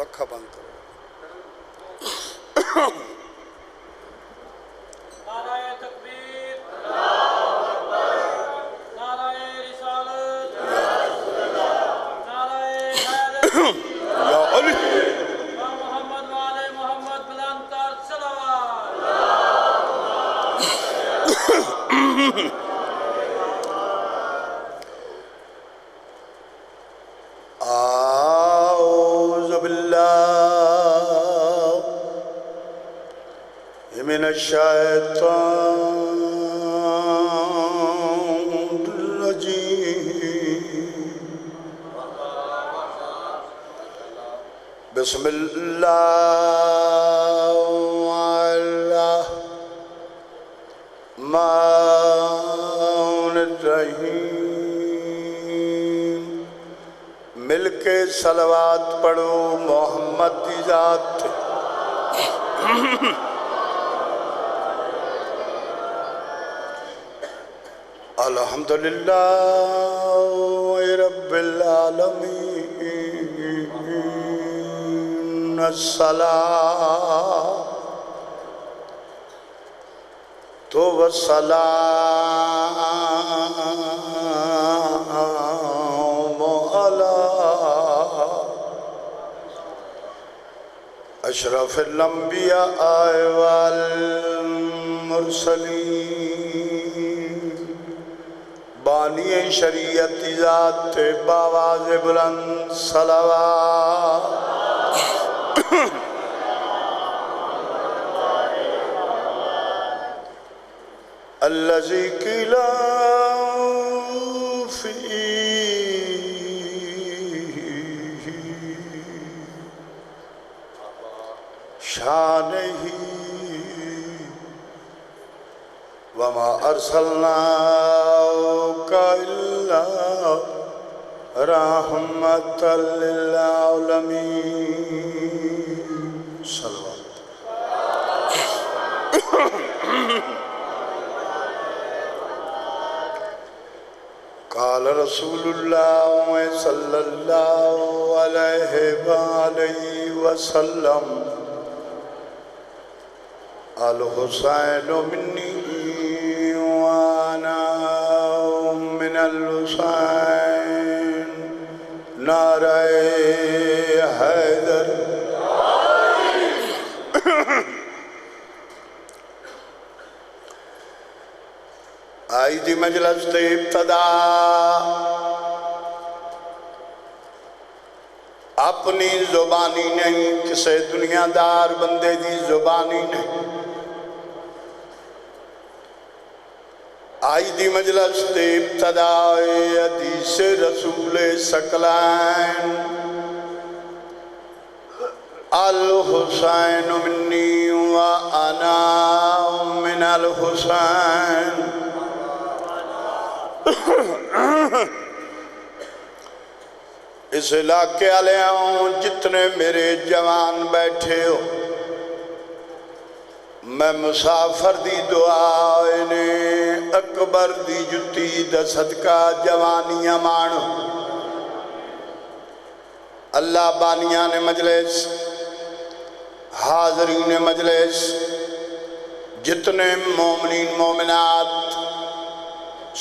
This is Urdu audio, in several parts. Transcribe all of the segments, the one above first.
پکھا بند کرو نعرہ تکبیر، نعرہ رسالت، نعرہ حیدر، یا علی یا محمد والے محمد بلند تر صلوات۔ اعوذ باللہ من الشیطان الرجیم بسم اللہ الرحمن الرحیم مل کے صلوات پڑھو محمد کی ذات الحمدللہ رب العالمین الصلاۃ والسلام علی اشرف الانبیاء والمرسلین بانی شریعت ذات باواز بلند صلوات الذی قیل فیہ شانہ وما ارسلناک الا رحمۃ للعالمین صلوات قال رسول اللہ صلی اللہ علیہ وآلہ وسلم الحسین منی وانا من الحسین نعرہ حیدر آئی دی مجلس دے ابتدا اپنی زبانی نہیں کسے دنیا دار بندے دی زبانی نہیں آئی دی مجلس دے ابتدا حدیث رسول ثقلین الحسین منی وانا من الحسین اس علاقے والے ہوں جتنے میرے جوان بیٹھے ہو میں مسافر دی دعا نے اکبر دی جتی دا صدقہ جوانیاں مانو اللہ بانیاں نے مجلس حاضرین مجلس جتنے مومنین مومنات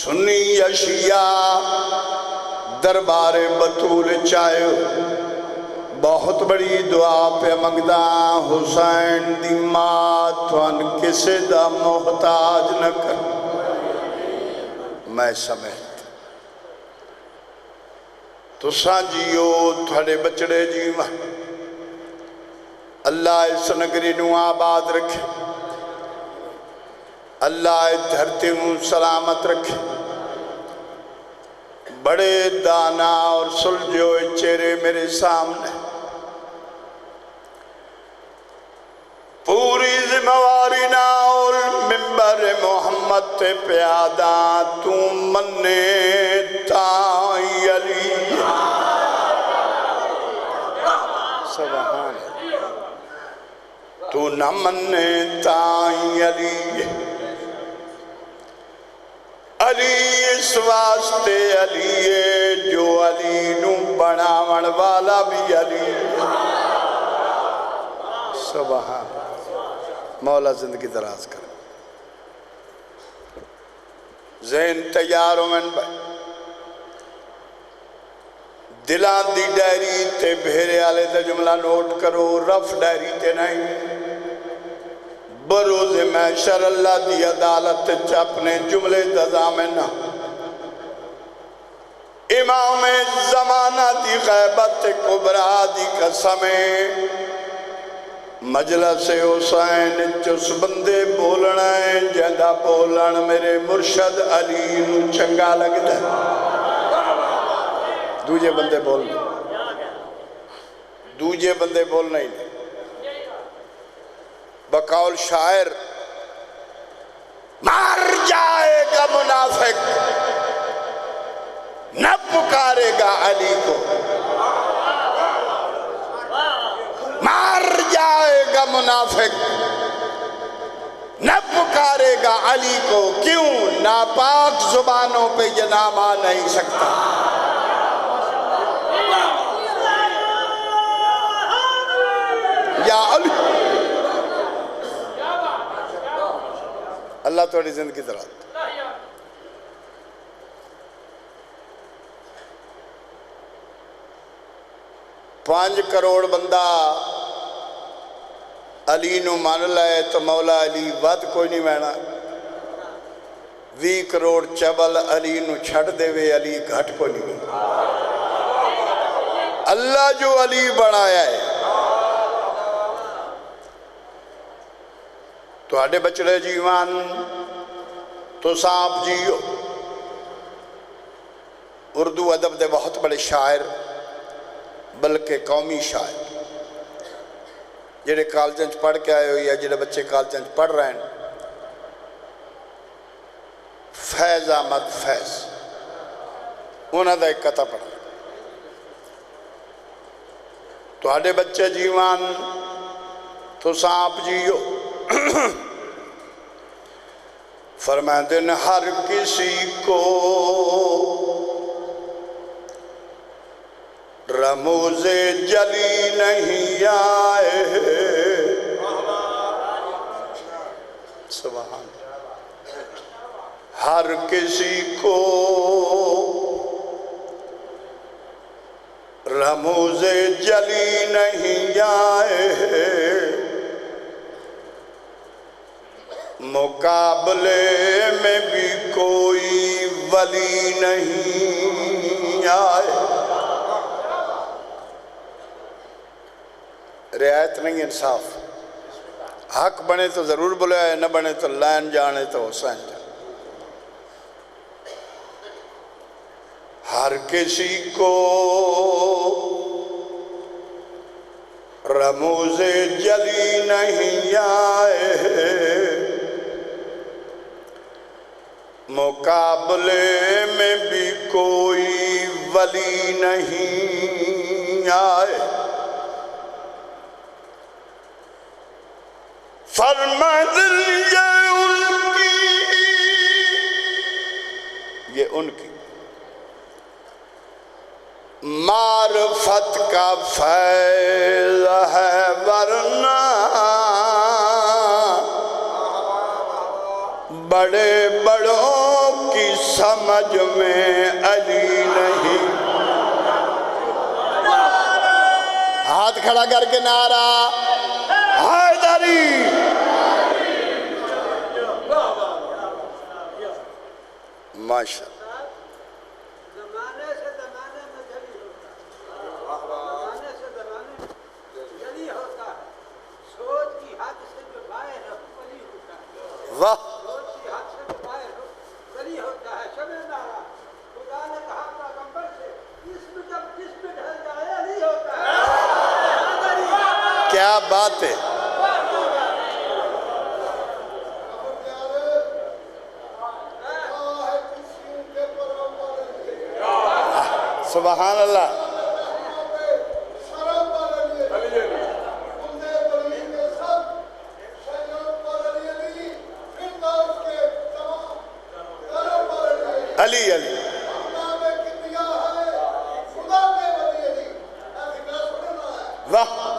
سنی یا شیعہ دربار بطول چاہے بہت بڑی دعا پہ منگدا حسین دی ماں تھوان کسے دا محتاج نہ کر میں سمجھتا تو سانجیو تھوڑے بچڑے جیوہ اللہ اس نگری نو آباد رکھے اللہ دھرتی نو سلامت رکھے بڑے دانا اور سلجھے ہوئے چہرے میرے سامنے پوری ذمہواری نہ اور ممبر محمد تے پیادہ تو مننے تائی علی سبحان تو نہ مننے تائی علی علی اس واسطے علی ہے جو علی نو بناون والا بھی علی سبحان مولا زندگی دراز کر ذہن تیار ہومن بھائی دلان دی ڈائری تے بھیرے آلے تے جملہ نوٹ کرو رف ڈائری تے نہیں بروز محشر اللہ دی عدالت چاپنے جملے دزامنہ امام زمانہ دی غیبت کبرا دی قسمیں مجلس حسین چس بندے بولنا ہے جہاں بولن میرے مرشد علی نو چنگا لگتا ہے دوجے بندے بولنا دوجے بندے بولنا ہی نہیں بقول شاعر مار جائے گا منافق نہ پکارے گا علی کو مار جائے گا منافق نہ پکارے گا علی کو کیوں ناپاک زبانوں پہ یہ نام آ نہیں سکتا یا علی اللہ توڑی زندگی درات 5 کروڑ بندہ علی نو مان لائے تو مولا علی ود کوئی نہیں مہنا 20 کروڑ چبل علی نو چھڑ دے وے علی گھٹ کوئی نہیں مہنا اللہ جو علی بڑھایا ہے تو آڑے بچڑے جیوان تو سانپ جیو اردو ادب دے بہت بڑے شاعر بلکہ قومی شاعر جڑے کالجنج پڑھ کے آئے ہو یا جڑے بچے کالجنج پڑھ رہے ہیں فیض احمد فیض انہوں دا ایک قطع پڑھا تو آڑے بچے جیوان تو سانپ جیو فرمائیں دن ہر کسی کو رموز جلی نہیں آئے سبحان ہر کسی کو رموز جلی نہیں آئے مقابلے میں بھی کوئی ولی نہیں آئے رعایت نہیں انصاف حق بنے تو ضرور بلائے نہ بنے تو لائن جانے تو حسین جانے ہر کسی کو رموز جلی نہیں آئے مقابلے میں بھی کوئی ولی نہیں آئے فرما دل یہ ان کی معرفت کا فیض ہے ورنہ بڑے بڑوں کی سمجھ میں علی نہیں ہاتھ کھڑا کر کے نعرہ حیدری ماشاء واہ کیا بات ہے سبحان اللہ علی علی واہ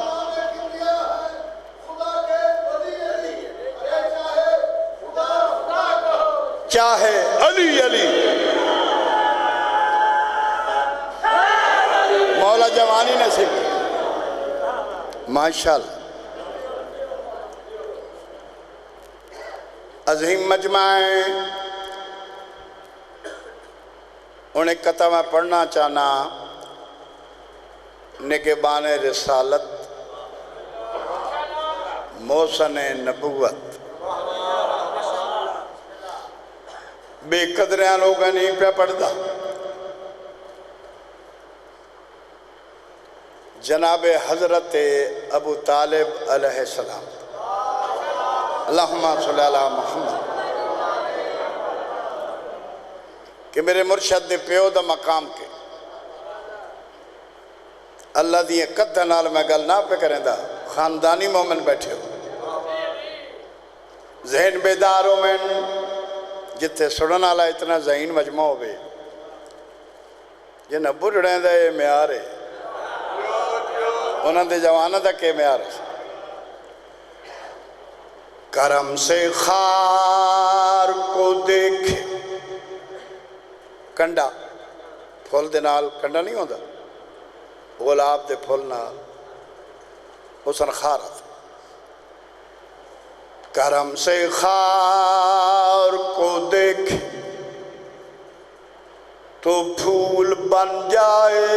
چاہے علی علی۔ مولا جوانی نصیب ماشاءاللہ۔ عظیم مجمع ہے، انہیں قطع میں پڑھنا چاہنا نگہبان رسالت محسن نبوت بے قدریاں لوگاں نہیں پہ پڑھدا۔ جناب حضرت ابو طالب علیہ السلام، اللہم صلی اللہ محمد، کہ میرے مرشد دے پیو دا مقام کے اللہ دیئے قدہ نال میں گل نہ پہ کریں دا، خاندانی مومن بیٹھے ہو، ذہن بیدار ہو میں جتے سڑن آلا اتنا ذہین مجمع ہو بے یہ نہ بڑھڑیں دا یہ میارے انہوں دے جوانہ دا کہ میارے کرم سے خار کو دیکھے کنڈا پھول دے نال کنڈا نہیں ہوتا گلاب دے پھول نال حسن خار آتا کرم سے خار کو دیکھے تو پھول بن جائے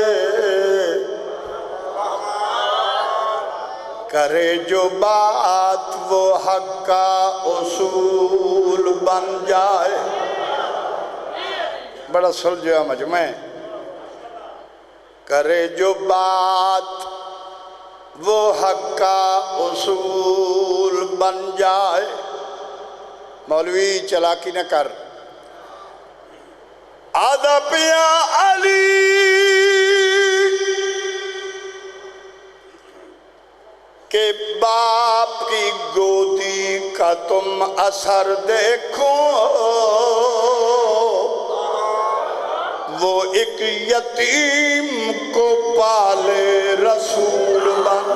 کرے جو بات وہ حق کا اصول بن جائے۔ بڑا سلجھا مجمع ہے۔ کرے جو بات وہ حق کا اصول بن جائے۔ مولوی چلاکی نہ کر، آدھا پیا علی کہ باپ کی گودی کا تم اثر دیکھو، وہ ایک یتیم کو پالے رسول بن۔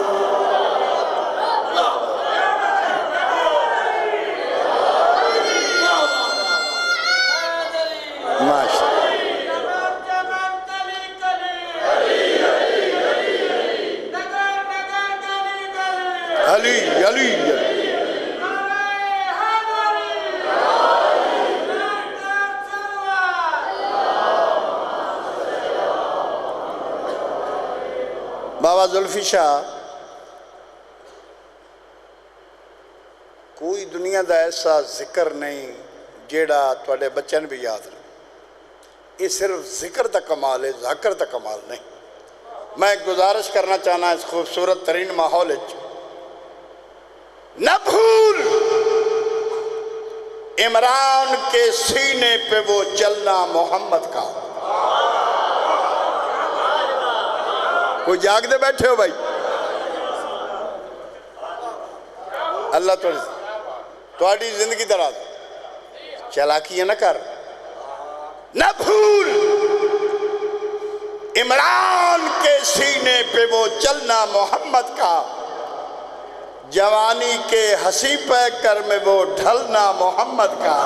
علی علی بابا زلفی شاہ کوئی دنیا دا ایسا ذکر نہیں جیڑا توڑے بچن بھی یاد رہے، یہ صرف ذکر دا کمال ہے، ذاکر دا کمال نہیں۔ میں ایک گزارش کرنا چاہنا اس خوبصورت ترین ماحول نہ بھول عمران کے سینے پہ وہ چلنا محمد کا۔ کوئی جاگ دے بیٹھے ہو بھائی؟ اللہ توڑی زندگی دراز چلاکیاں نہ کر، نہ بھول عمران کے سینے پہ وہ چلنا محمد کا، جوانی کے ہنسی پہ کر میں وہ ڈھلنا محمد کا۔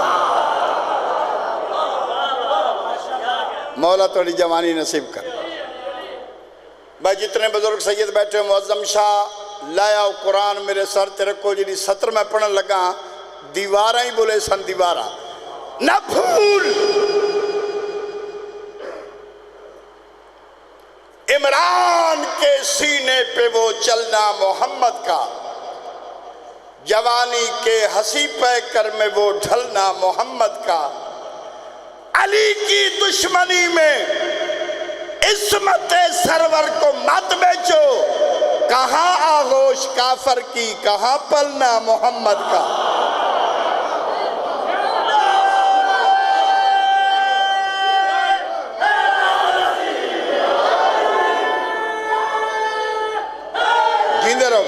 مولا توڑی جوانی نصیب کر۔ بھائی جتنے بزرگ سید بیٹھے ہو، معظم شاہ لایا قرآن میرے سر تے رکھو، جنہی سطر میں پڑھن لگا دیوارہ ہی بولے سن دیوارہ۔ نہ بھول عمران کے سینے پہ وہ چلنا محمد کا، جوانی کے ہنسی پہ کر میں وہ ڈھلنا محمد کا۔ علی کی دشمنی میں عصمت سرور کو مت بیچو، کہاں آغوش کافر کی کہاں پلنا محمد کا۔ جیندے رہو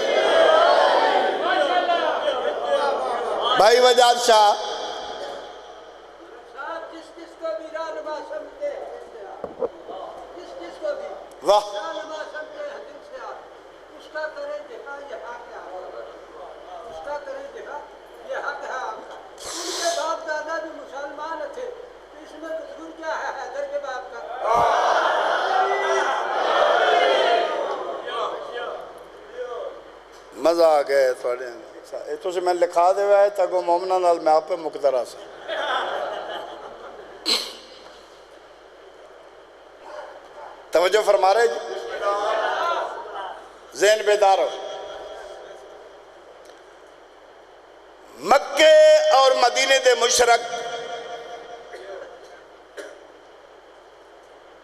بھائی وجاد شاہ۔ جس کس کو بھی رہنما سمجھتے جس کس کو بھی واہ رہنما سمجھتے ہیں دل سے آپ اس کا کریں دفاع، یہ حق ہے آپ کا، اس کا کریں دفاع، یہ حق ہے آپ کا۔ ان کے باپ دادا بھی مسلمان مزہ آ گیا تھوڑے یہ تو میں لکھا دے ہے تاکہ مومنہ نال میں آپ پہ مقدرہ سے توجہ فرما رہے جی ذہن بیدار ہو مکے اور مدینے دے مشرک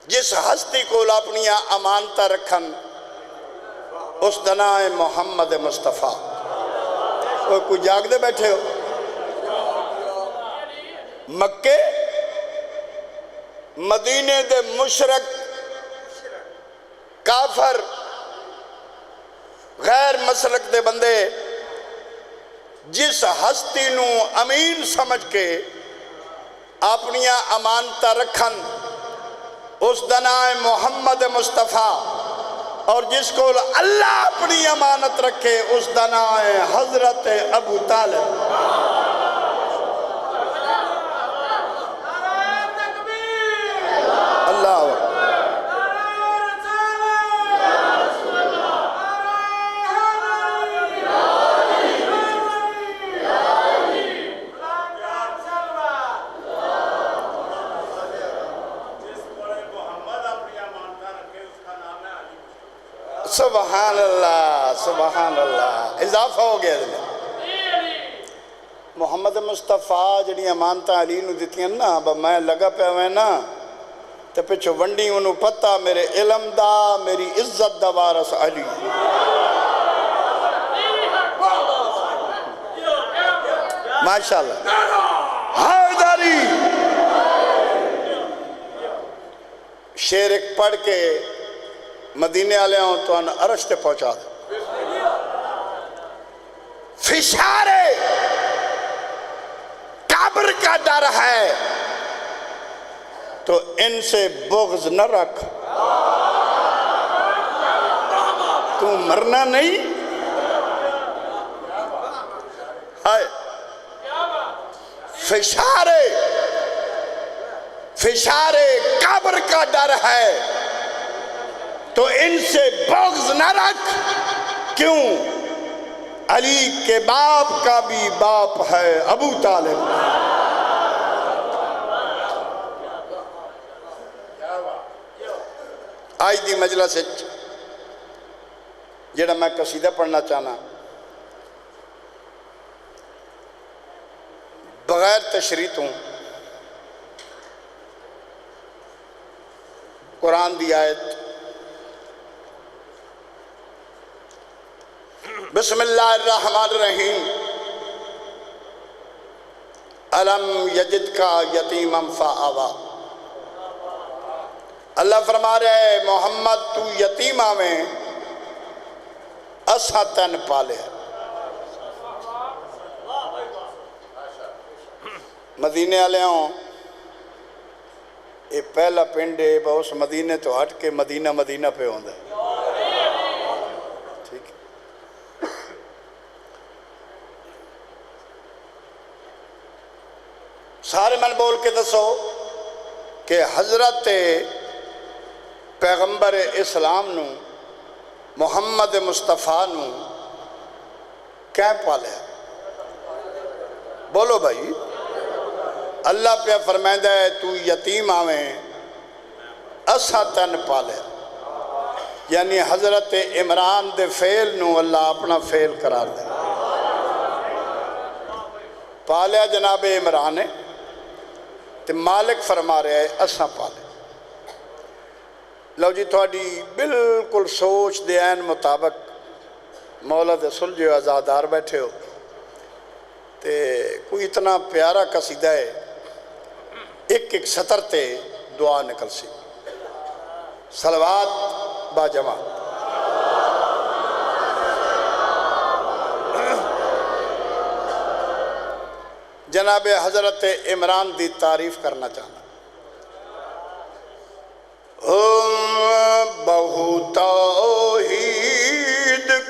جس ہستی کو اپنی امانتہ رکھن اس دنا محمد مصطفیٰ کوئی جاگ دے بیٹھے ہو مکے مدینے دے مشرک کافر غیر مسلک دے بندے جس ہستی نو امین سمجھ کے اپنی امانتہ رکھن اس دنا محمد مصطفیٰ اور جس کو اللہ اپنی امانت رکھے اس دنا حضرت ابو طالب اللہ سبحان اللہ سبحان اللہ اضافہ ہو گیا دل محمد مصطفیٰ جنہی امانتہ علی نو دیتی ہیں نا اب میں لگا پہ ہوئے نا تو پچھو ونڈی انہوں پتہ میرے علم دا میری عزت دا وارث علی ماشاءاللہ حیدری شیر ایک پڑھ کے مدینے آلے ہوں تو انہوں عرش تے پہنچا دے فشارے قبر کا ڈر ہے تو ان سے بغض نہ رکھ تو مرنا نہیں ہائے فشارے قبر کا ڈر ہے تو ان سے بغض نہ رکھ کیوں علی کے باپ کا بھی باپ ہے ابو طالب آج دی مجلس جڑا میں قصیدہ پڑھنا چاہنا بغیر تشریح ہوں قرآن دی آیت بسم اللہ الرحمن الرحیم علم یجد کا یتیمم فآوا اللہ فرما رہے محمد تو یتیمہ میں اسا تن پالے مدینے آلے ہوں یہ پہلا پنڈے بہت مدینے تو ہٹ کے مدینہ مدینہ پہ ہوں دے ٹھیک ہے سارے من بول کے دسو کہ حضرت پیغمبر اسلام نو محمد مصطفیٰ نو کیا پالے بولو بھائی اللہ پہ فرمائدہ ہے تو یتیم آویں اسا تن پالے یعنی حضرت عمران دے فعل نو اللہ اپنا فعل قرار دے پالیا جناب عمران ہے تو مالک فرما رہے ہیں اسا پالے لو جی تھوڑی بالکل سوچ دے عین مطابق مولا دے سلجھے آزادار بیٹھے ہو تے کوئی اتنا پیارا قصیدہ ہے ایک ایک سطر تے دعا نکل سی صلوات با جماعت جناب حضرت عمران دی تعریف کرنا چاہنا بہو توحید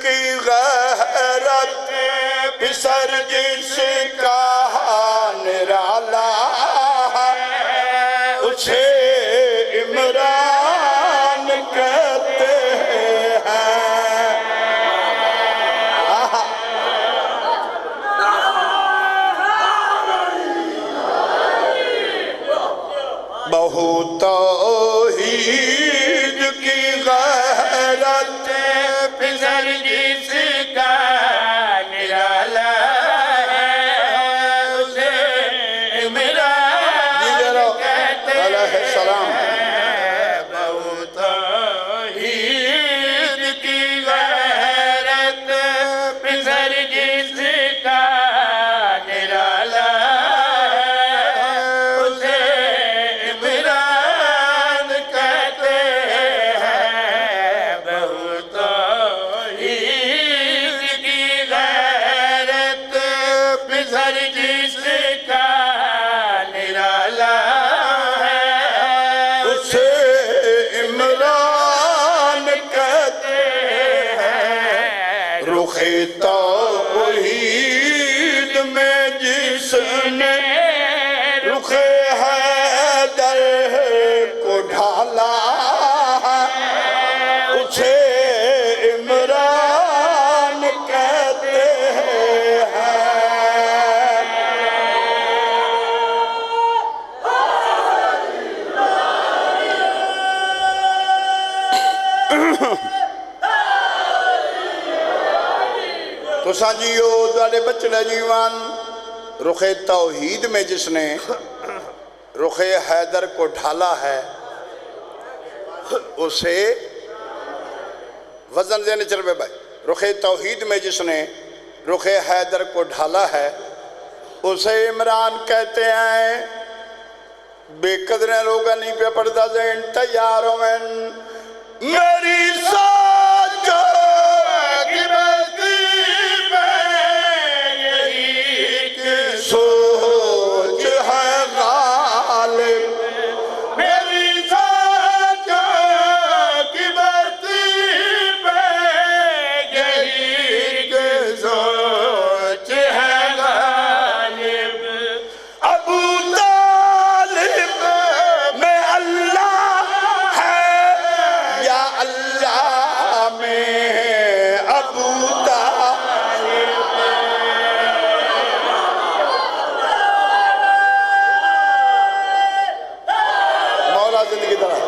کی غیرت پسر جس کا نرالا اسے عمران کہتے ہیں تساں جیو دوڑے بچڑے جیوان رخ توحید میں جس نے رخ حیدر کو ڈھالا ہے اسے وزن ذہن چل پہ بھائی رخ توحید میں جس نے رخ حیدر کو ڈھالا ہے اسے عمران کہتے ہیں بے قدریں لوگ نہیں پہ پڑتا ذہن تیاروں میں میری سوچ کی بستی میں یہی کہ سوچ ہے غالب میری سوچ کی بستی میں یہی کہ سوچ ہے غالب ابو طالب میں اللہ ہے یا اللہ میں ابو طالب مولا زندگی طرح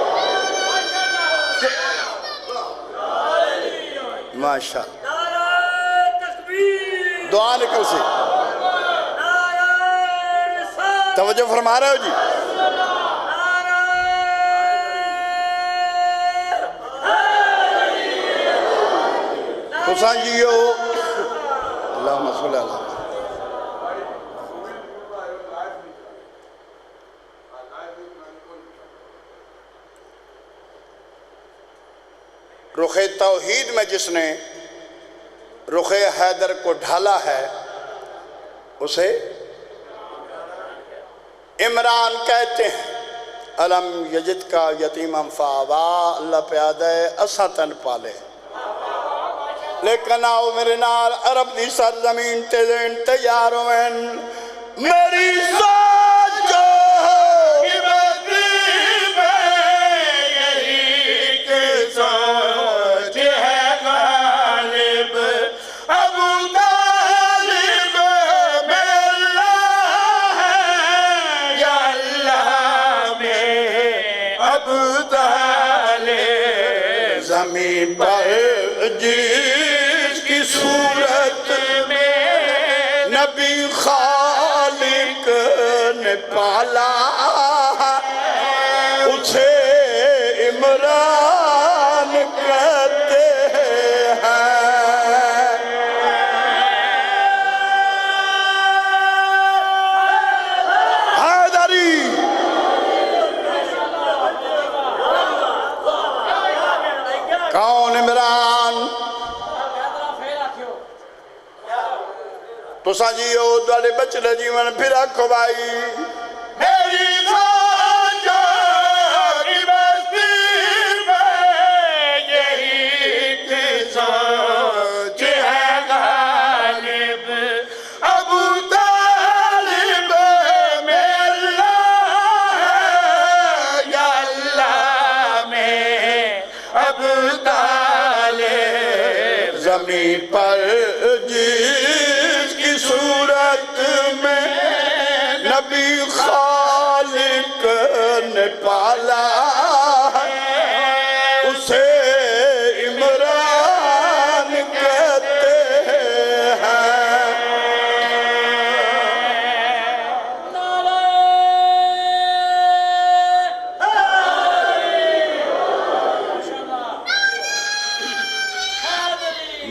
ماشاء نعرہ تکبیر دعا نکل سی نعرہ رسالت توجہ فرما رہے ہو جی تساں جیو اللہم صلی اللہ رخ توحید میں جس نے رخ حیدر کو ڈھالا ہے اسے عمران کہتے ہیں علم یجد کا یتیمم فآوا اللہ پیادہ ہے اساں تن پالے لیکن آؤ میرے نال عرب دی سرزمین تے دین تیاروں میں میری سوچ کی بستی میں یہی کہ سوچ ہے غالب ابو طالب میں اللہ ہے یا اللہ میں ابو طالب زمین پر جس کی صورت میں نبی خالق نے پالا اسے عمران کہتے ہیں حیدری کون عمران تو ساجیو دوڑے بچڑے جیون پھر آکھو بھائی میری سوچ کی بستی میں یہی کہ سوچ ہے غالب ابو طالب میں اللہ ہے یا اللہ میں ابو طالب زمین پر جس کی صورت میں نبی خالق نے پالا اسے عمران کہتے ہیں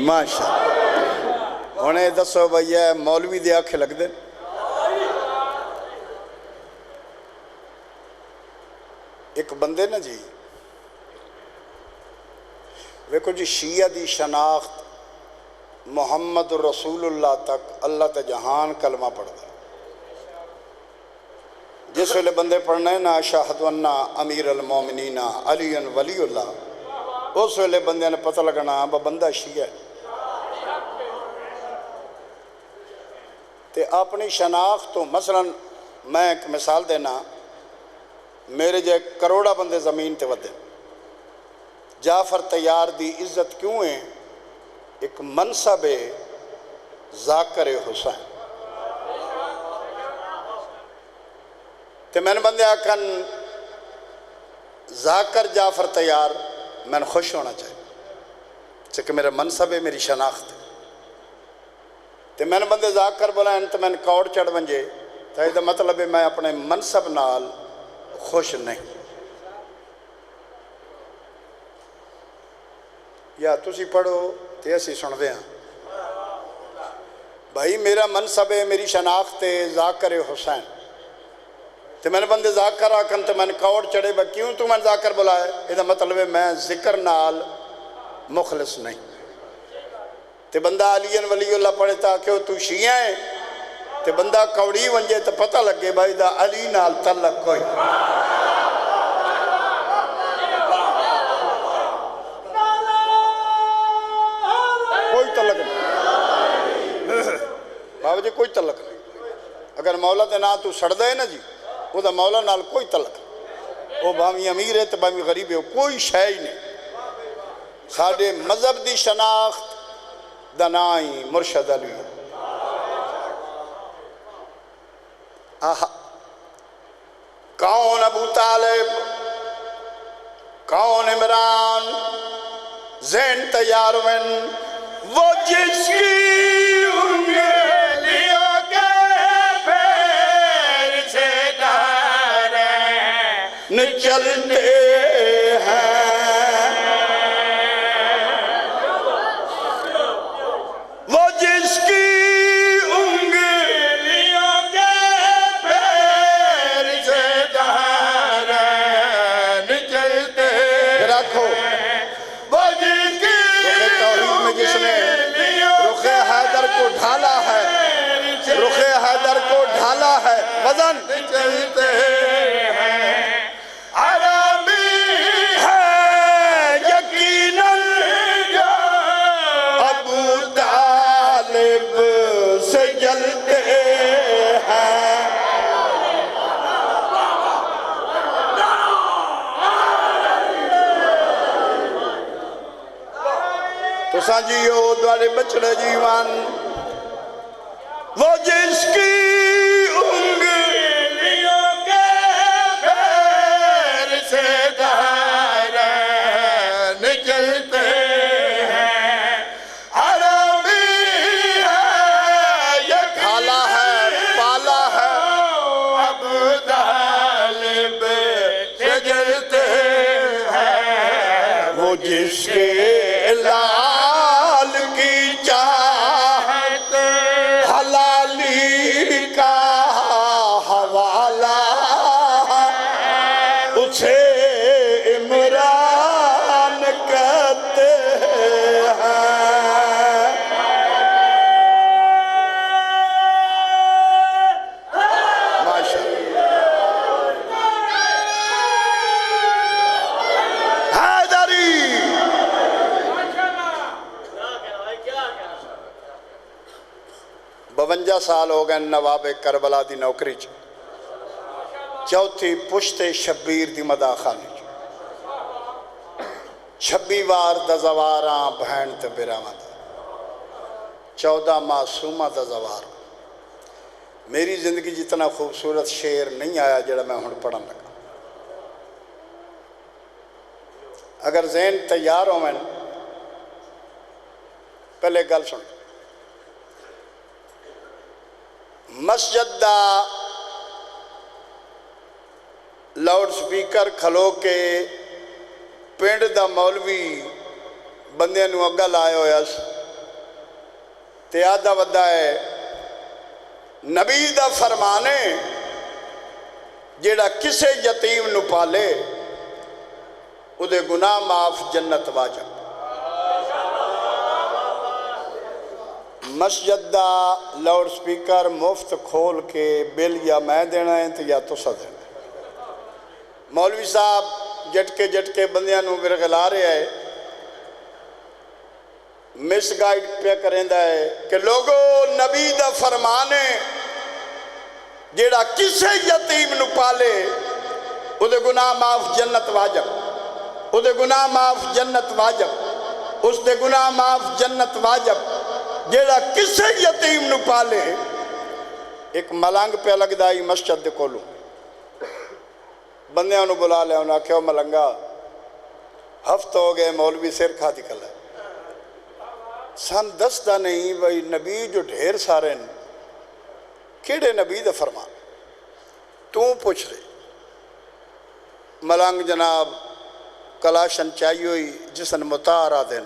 ماشاء انہیں دسو بھئیے مولوی دے آنکھیں لگ دیں ایک بندے نا جی ویکو جی شیعہ دی شناخت محمد رسول اللہ تک اللہ تے جہان کلمہ پڑھ دے جس ویلے بندے پڑھنا ہے نا اشہد ان امیر المومنین علی ولی اللہ اس ویلے بندے نے پتہ لگنا بندہ شیعہ ہے تے اپنی شناخت تو مثلا میں ایک مثال دینا میرے جے کروڑا بندے زمین تے ودے جعفر تیار دی عزت کیوں ہے ایک منصب ذاکر حسین تے میں نے بندے آکھن ذاکر جعفر تیار میں نے خوش ہونا چاہیے چونکہ میرا منصب ہے میری شناخت ہے تو میں نے بندے ذاکر بلائیں تو میں نے کوڑ چڑھ ونجے تو یہ مطلب ہے میں اپنے منصب نال خوش نہیں. یا تسی پڑھو تو اسی سن دے ہیں بھائی میرا منصب ہے میری شناخت ہے ذاکر حسین تو میں نے بندے ذاکر آکن تو میں نے کوڑ چڑھے با کیوں تو میں نے ذاکر بلائے یہ مطلب ہے میں ذکر نال مخلص نہیں. تو بندہ علی ولی اللہ پڑھے تا کہ تو شیعہ ہے تو بندہ کوڑی ونجے تو پتہ لگے بھائی دا علی نال تعلق کوئی تعلق نہیں. بابا جی کوئی تعلق نہیں. اگر مولا دے نا تو سڑ دے نا جی وہ دا مولا نال کوئی تعلق نہیں. وہ بامی امیر ہے تو بامی غریب ہے کوئی شے ہی نہیں. ساڑھے مذہب دی شناخت دنائی مرشد علی. کون ابو طالب کون عمران زین تیار من وہ جس کی انگلیوں کے پیر سے دارین چلتے ہیں وہ جس کی انگلیوں کے پیر سے دارین چلتے ہیں. رکھو وہ جس کی جس نے رخ حیدر کو ڈھالا ہے رخ حیدر کو ڈھالا ہے وزن چلتے ہیں عربی ہے یقیناً جو ابو طالب سے جلتے ہیں. تو سانجیو دوارے بچڑے جیوان وہ جس کی انگلیوں کے پیر سے دائرین چلتے ہیں عربی ہے یہ کھالا ہے پالا ہے ابو طالب سے جلتے ہیں. وہ جس کے لال کی چاہت حلالی کا حوالہ اسے عمران کہتے ہیں. ماشاءاللہ حیدری 52 سال ہو گئے نواب کربلا دی نوکری چوتھی پشت شبیر دی مداخانی 26 وار دا زواراں بہن تے براواں 14 معصومہ دا زوار. میری زندگی جتنا خوبصورت شعر نہیں آیا جڑا میں ہن پڑھن لگا. اگر ذہن تیار ہو میں پہلے گل سن. مسجد دا لاؤڈ سپیکر کھلو کے پنڈ دا مولوی بندے نو اگا لائے ہویا تے آدھا ودا ہے نبی دا فرمانے جیڑا کسے یتیم نو پالے او دے گناہ معاف جنت واجب. مسجد دا لاؤڈ سپیکر مفت کھول کے بل یا میں دینا ہے تو یا تو سا دینا ہے. مولوی صاحب جٹکے بندیاں نو ورغلا رہے ہے مس گائیڈ پہ کریں دا ہے کہ لوگو نبی دا فرمانے جیڑا کسے یتیم نو پالے او دے گناہ معاف جنت واجب او دے گناہ معاف جنت واجب اس دے گناہ معاف جنت واجب. جیڑا کسے یتیم نو پالے ایک ملنگ پہ لگ دائی مسجد دے کولوں بندیاں نو بلا لے انہاں کہو ملنگا ہفتہ ہو گئے مولوی سر کھا دی کلا سن دستا نہیں بھائی نبی جو ڈھیر سارے ہیں کیڑے نبی دا فرمان تو پوچھ رہے ملنگ جناب کلاشن چاہیے ہوئی جسن متارا دین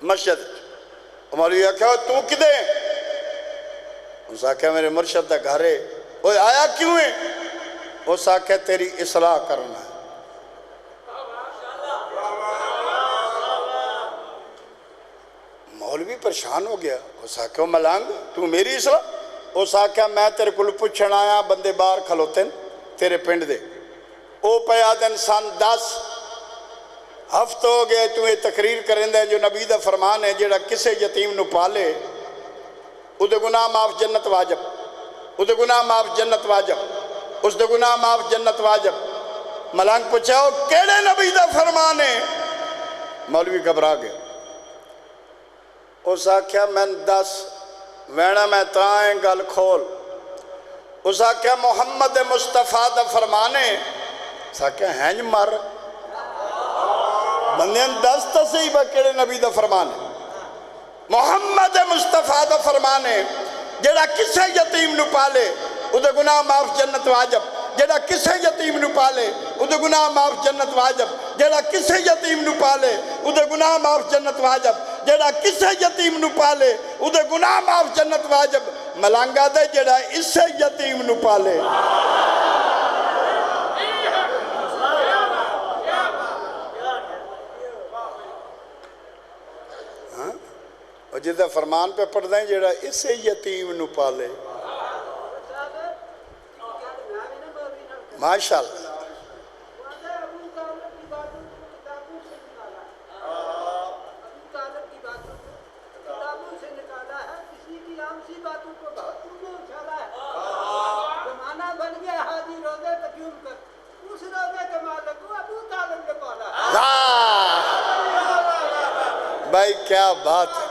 مرشد مولوی آکھا تو کدے اس آکھا میرے مرشد دا گھرے وہ آیا کیوں ہے اس آکھا تیری اصلاح کرنا ہے مولوی پریشان ہو گیا اس آکھا ملنگ تو میری اصلاح اس آکھا میں تیرے کل پوچھن آیا بندے باہر کھلوتے ہیں تیرے پنڈ دے او پیادن سن 10 ہفت ہو گئے تمہیں تقریر کریں دے جو نبی دا فرمان ہے جیڑا کسے یتیم نو پالے او دے گناہ معاف جنت واجب او دے گناہ معاف جنت واجب اس دے گناہ معاف جنت واجب ملنگ پوچھاؤ کیڑے نبی دا فرمان ہے مولوی گھبرا گئے اس آکھیا میں 10 وینا میں تائیں گل کھول اس آکھیا محمد مصطفیٰ دا فرمانے اس آکھیا ہینج مر بندین 10 تا صحیح با کیڑے نبی دا فرمانے محمد مصطفیٰ دا فرمانے جیڑا کسے یتیم نو پالے او دے گناہ معاف جنت واجب جیڑا کسے یتیم نو پالے او دے گناہ معاف جنت واجب جیڑا کسے یتیم نو پالے او دے گناہ معاف جنت واجب جیڑا کسے یتیم نو پالے او دے گناہ معاف جنت واجب ملانگا دے جیڑا اسے یتیم نو پالے اور جدہ فرمان پہ پڑھ دیں جیڑا اسے یتیم نو پالے ماشاءاللہ بھائی کیا بات ہے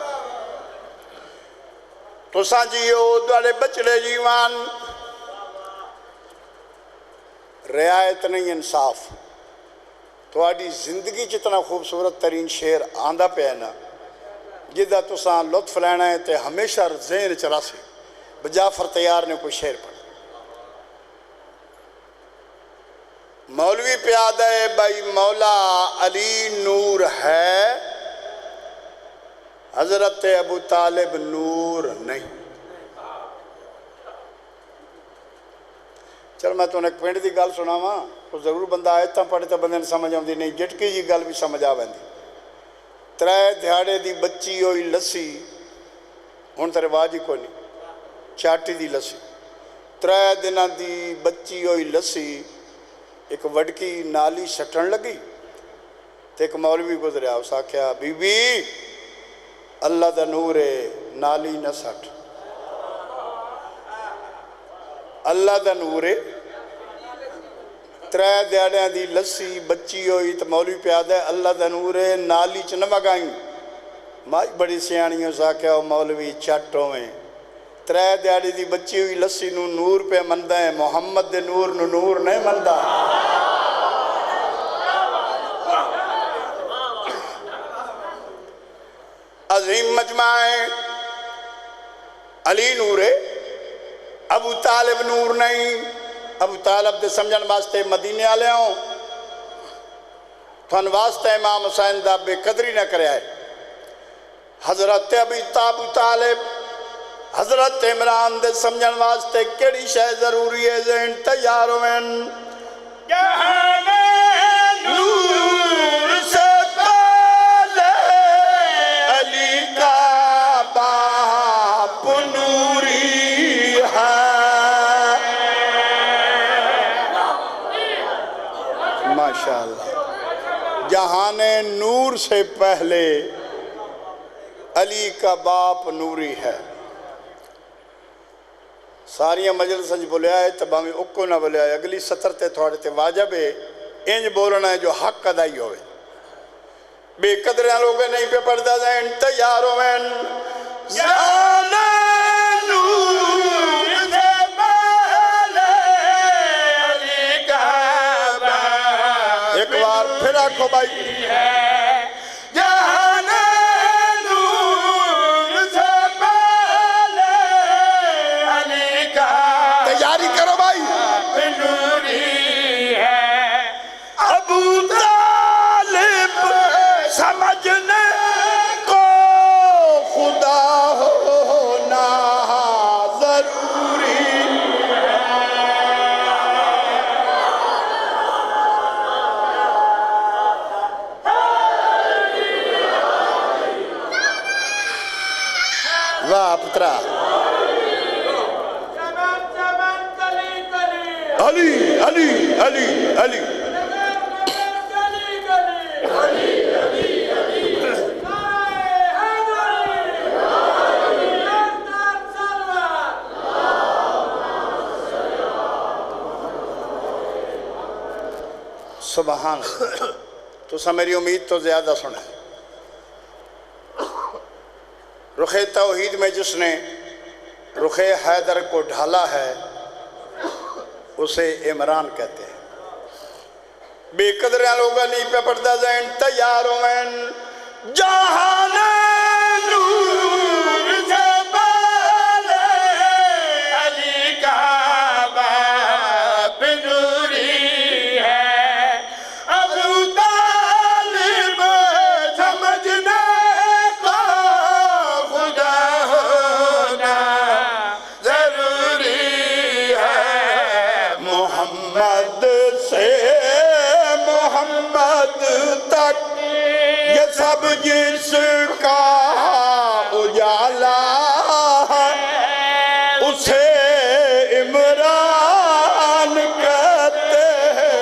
تو سانجیو دوالے بچڑے جیوان رعایت نہیں انصاف تو آڈی زندگی جتنا خوبصورت ترین شعر آندہ پہ ہے نا جدہ تو سان لطف لینا ہے تے ہمیشہ ذہن چلا سے بجافر تیار نے کوئی شعر پڑھ مولوی پیادہ ہے بھائی مولا علی نور ہے حضرت ابو طالب نور نہیں چل میں تو ایک پینڈ دی گل سنا ماں تو ضرور بندہ آیتاں پڑھے تو بندے نے سمجھ آؤں دی نہیں جٹکی جی گل بھی سمجھ آویں دی 3 دھیاڑے دی بچی ہوئی لسی ہون تے رواج ہی کوئی نہیں چاٹی دی لسی 3 دنہ دی بچی ہوئی لسی ایک وڈکی نالی سٹن لگی تے ایک مولوی گزریا اس آکھیا بی بی اللہ دا نور نالی نہ سٹ اللہ دا نور 3 دیاڑیاں دی لسی بچی ہوئی تو مولوی پیادہ ہے اللہ دا نور نالی چ نہ وگائیں مائی بڑی سیانیوں سا کیا مولوی چٹوں میں 3 دیاڑی دی بچی ہوئی لسی نو نور پہ مندہ ہے محمد دے نور نو نور نہیں مندہ عظیم مجمع علی نور ابو طالب نور نہیں ابو طالب دے سمجھن واسطے مدینے آلے ہوں تھن واسطے امام حسین دا بے قدری نہ کرے آئے حضرت ابو طالب حضرت عمران دے سمجھن واسطے کیڑی شے ضروری ہے ذہن تیار ہوئیں جہان نور سے پہلے علی کا باپ نوری ہے ماشاءاللہ جہان نور سے پہلے علی کا باپ نوری ہے ساریاں مجلس سنج بولے آئے تب ہمیں اکو نہ بولے آئے اگلی سطر تے تھوڑے تے واجب ہے انج بولنا ہے جو حق ادائی ہوئے بے قدریں لوگے نہیں پہ پردہ دیں تیار ہوئیں جہان نور سے پہلے علی کا باپ ایک بار پھر آکھو بھائی جہان واہ پترا چمن چمن کلی کلی علی علی علی علی نگر نگر گلی گلی علی علی علی نعرہ حیدری بلندتر سلوات سبحان تو سا میری امید تو زیادہ سنے رخ توحید میں جس نے رخ حیدر کو ڈھالا ہے اسے عمران کہتے ہیں بے قدرہ لوگا نہیں پہ پردہ زین تیاروں میں جہان نور سے بالے علی کا باپ نوری ہے ابو طالب سمجھنے کو خدا ہونا ضروری ہے محمد سے محمد تک یہ سب جس کا اجالا ہے اسے عمران کہتے ہیں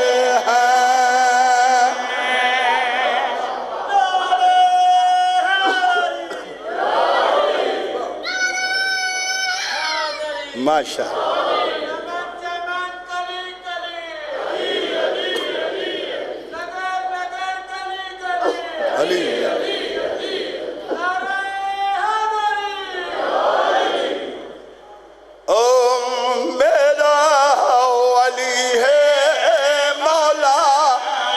ماشاء چمن چمن کلی کلی نگر نگر گلی گلی علی نعرہ حیدری او میرا علی ہے مولا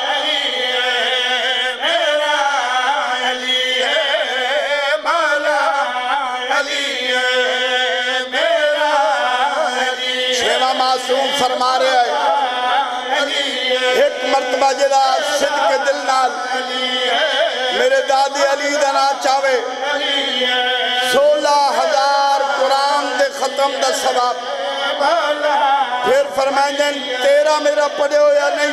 علی ہے میرا علی ہے مولا علی ہے میرا علی شیوا معصوم فرما رہے ہیں ایک مرتبہ جدا صدق دل نال میرے دادی علی دنا چاہے 16,000 قرآن دے ختم دا ثواب پھر فرمائیں دیں تیرا میرا پڑھے ہو یا نہیں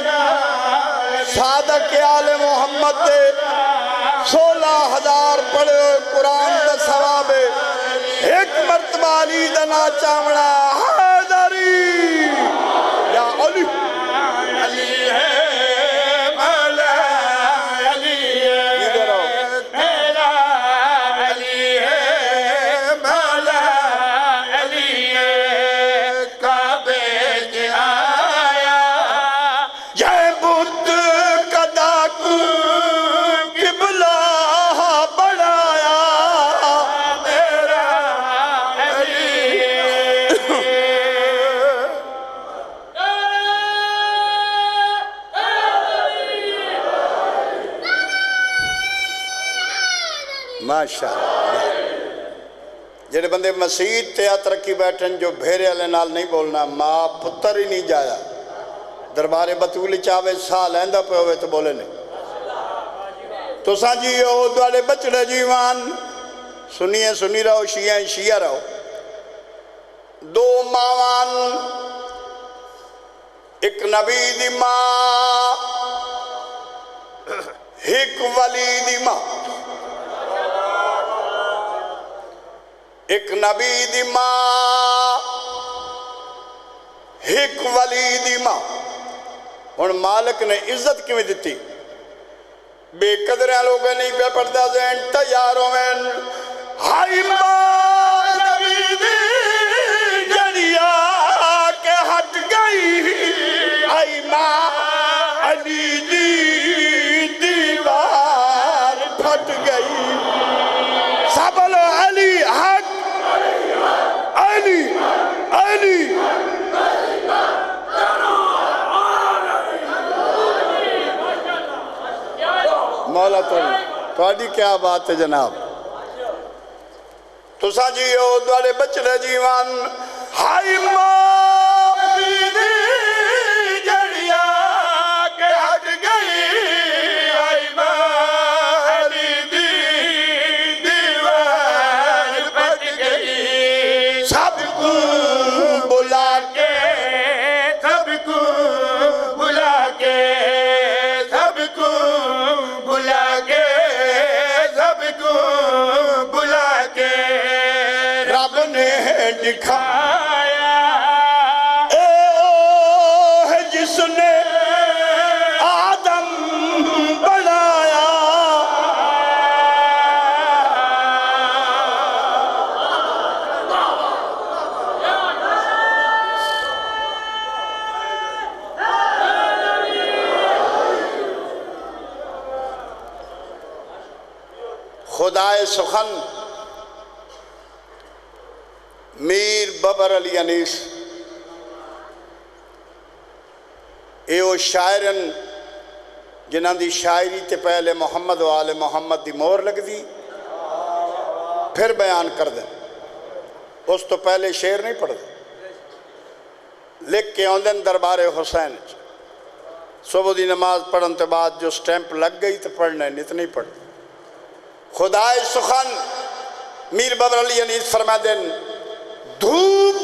صادق آل محمد دے 16,000 پڑھے ہوئے قرآن دا ثواب ہے ایک مرتبہ علی دنا چاوڑا حیدری یا علی علی ہے مولا علی ہے میرا علی ہے مولا علی ہے کعبے کے آیا یہ بت قدا کو قبلہ بڑھایا میرا علی ہے ماشاءاللہ جڑے بندے مسیح تے ترقی بیٹھن جو بھیرے والے نال نہیں بولنا ماں پتر ہی نہیں جایا دربار بطول چاہے سا لیندہ پہ ہوئے تو بولے نہیں تو ساں جیو دوالے بچڑے جیوان سنیے سنی رہو شیعہ شیعہ رہو دو ماوان ایک نبی دی ماں ایک ولی دی ماں ایک نبی دی ماں ایک ولی دی ماں اور مالک نے عزت کیوں دیتی بے قدرہ لوگ نہیں پہ پردہ زین تیاروں میں ہائی ماں نبی دی جڑیا کے ہٹ گئی ہائی ماں علی دی دیوار پھٹ گئی سب بولو علی حق علی علی مولا توڑی کیا بات ہے جناب تو سا جیو دوالے بچڑے جیوان ہائی ماں بیدی جڑیا کے ہٹ گئی ہائی ماں علی دی دیوار پھٹ گئی سب کو بلا کے سب کو بلا کے سب کو بلا کے سب کو بلا کے رب نے دکھایا جس نے آدم بنایا خدائے سخن میر ببر علی انیس اے او شاعرن جنہاں دی شاعری تے پہلے محمد و آل محمد دی مور لگ دی پھر بیان کر دیں اس تو پہلے شعر نہیں پڑھ دیں لکھ کے آندن دربار حسین صبح دی نماز پڑھن تے بعد جو سٹیمپ لگ گئی تو پڑھنا ہے نیت نہیں پڑھ خدائے سخن میر ببر علی انیس فرما دیں دھوپ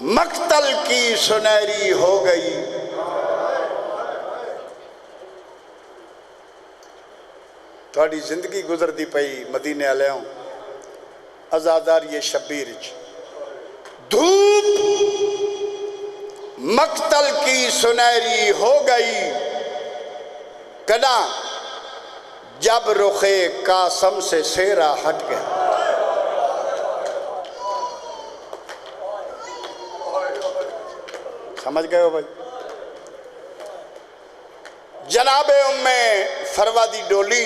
مقتل کی سنہری ہو گئی تھوڑی زندگی گزر دی پئی مدینے والے ہوں ازادار یہ شبیر دھوپ مقتل کی سنہری ہو گئی کنا جب رخ قاسم سے سیرا ہٹ گیا سمجھ گئے ہو بھائی جناب ام فروا دی ڈولی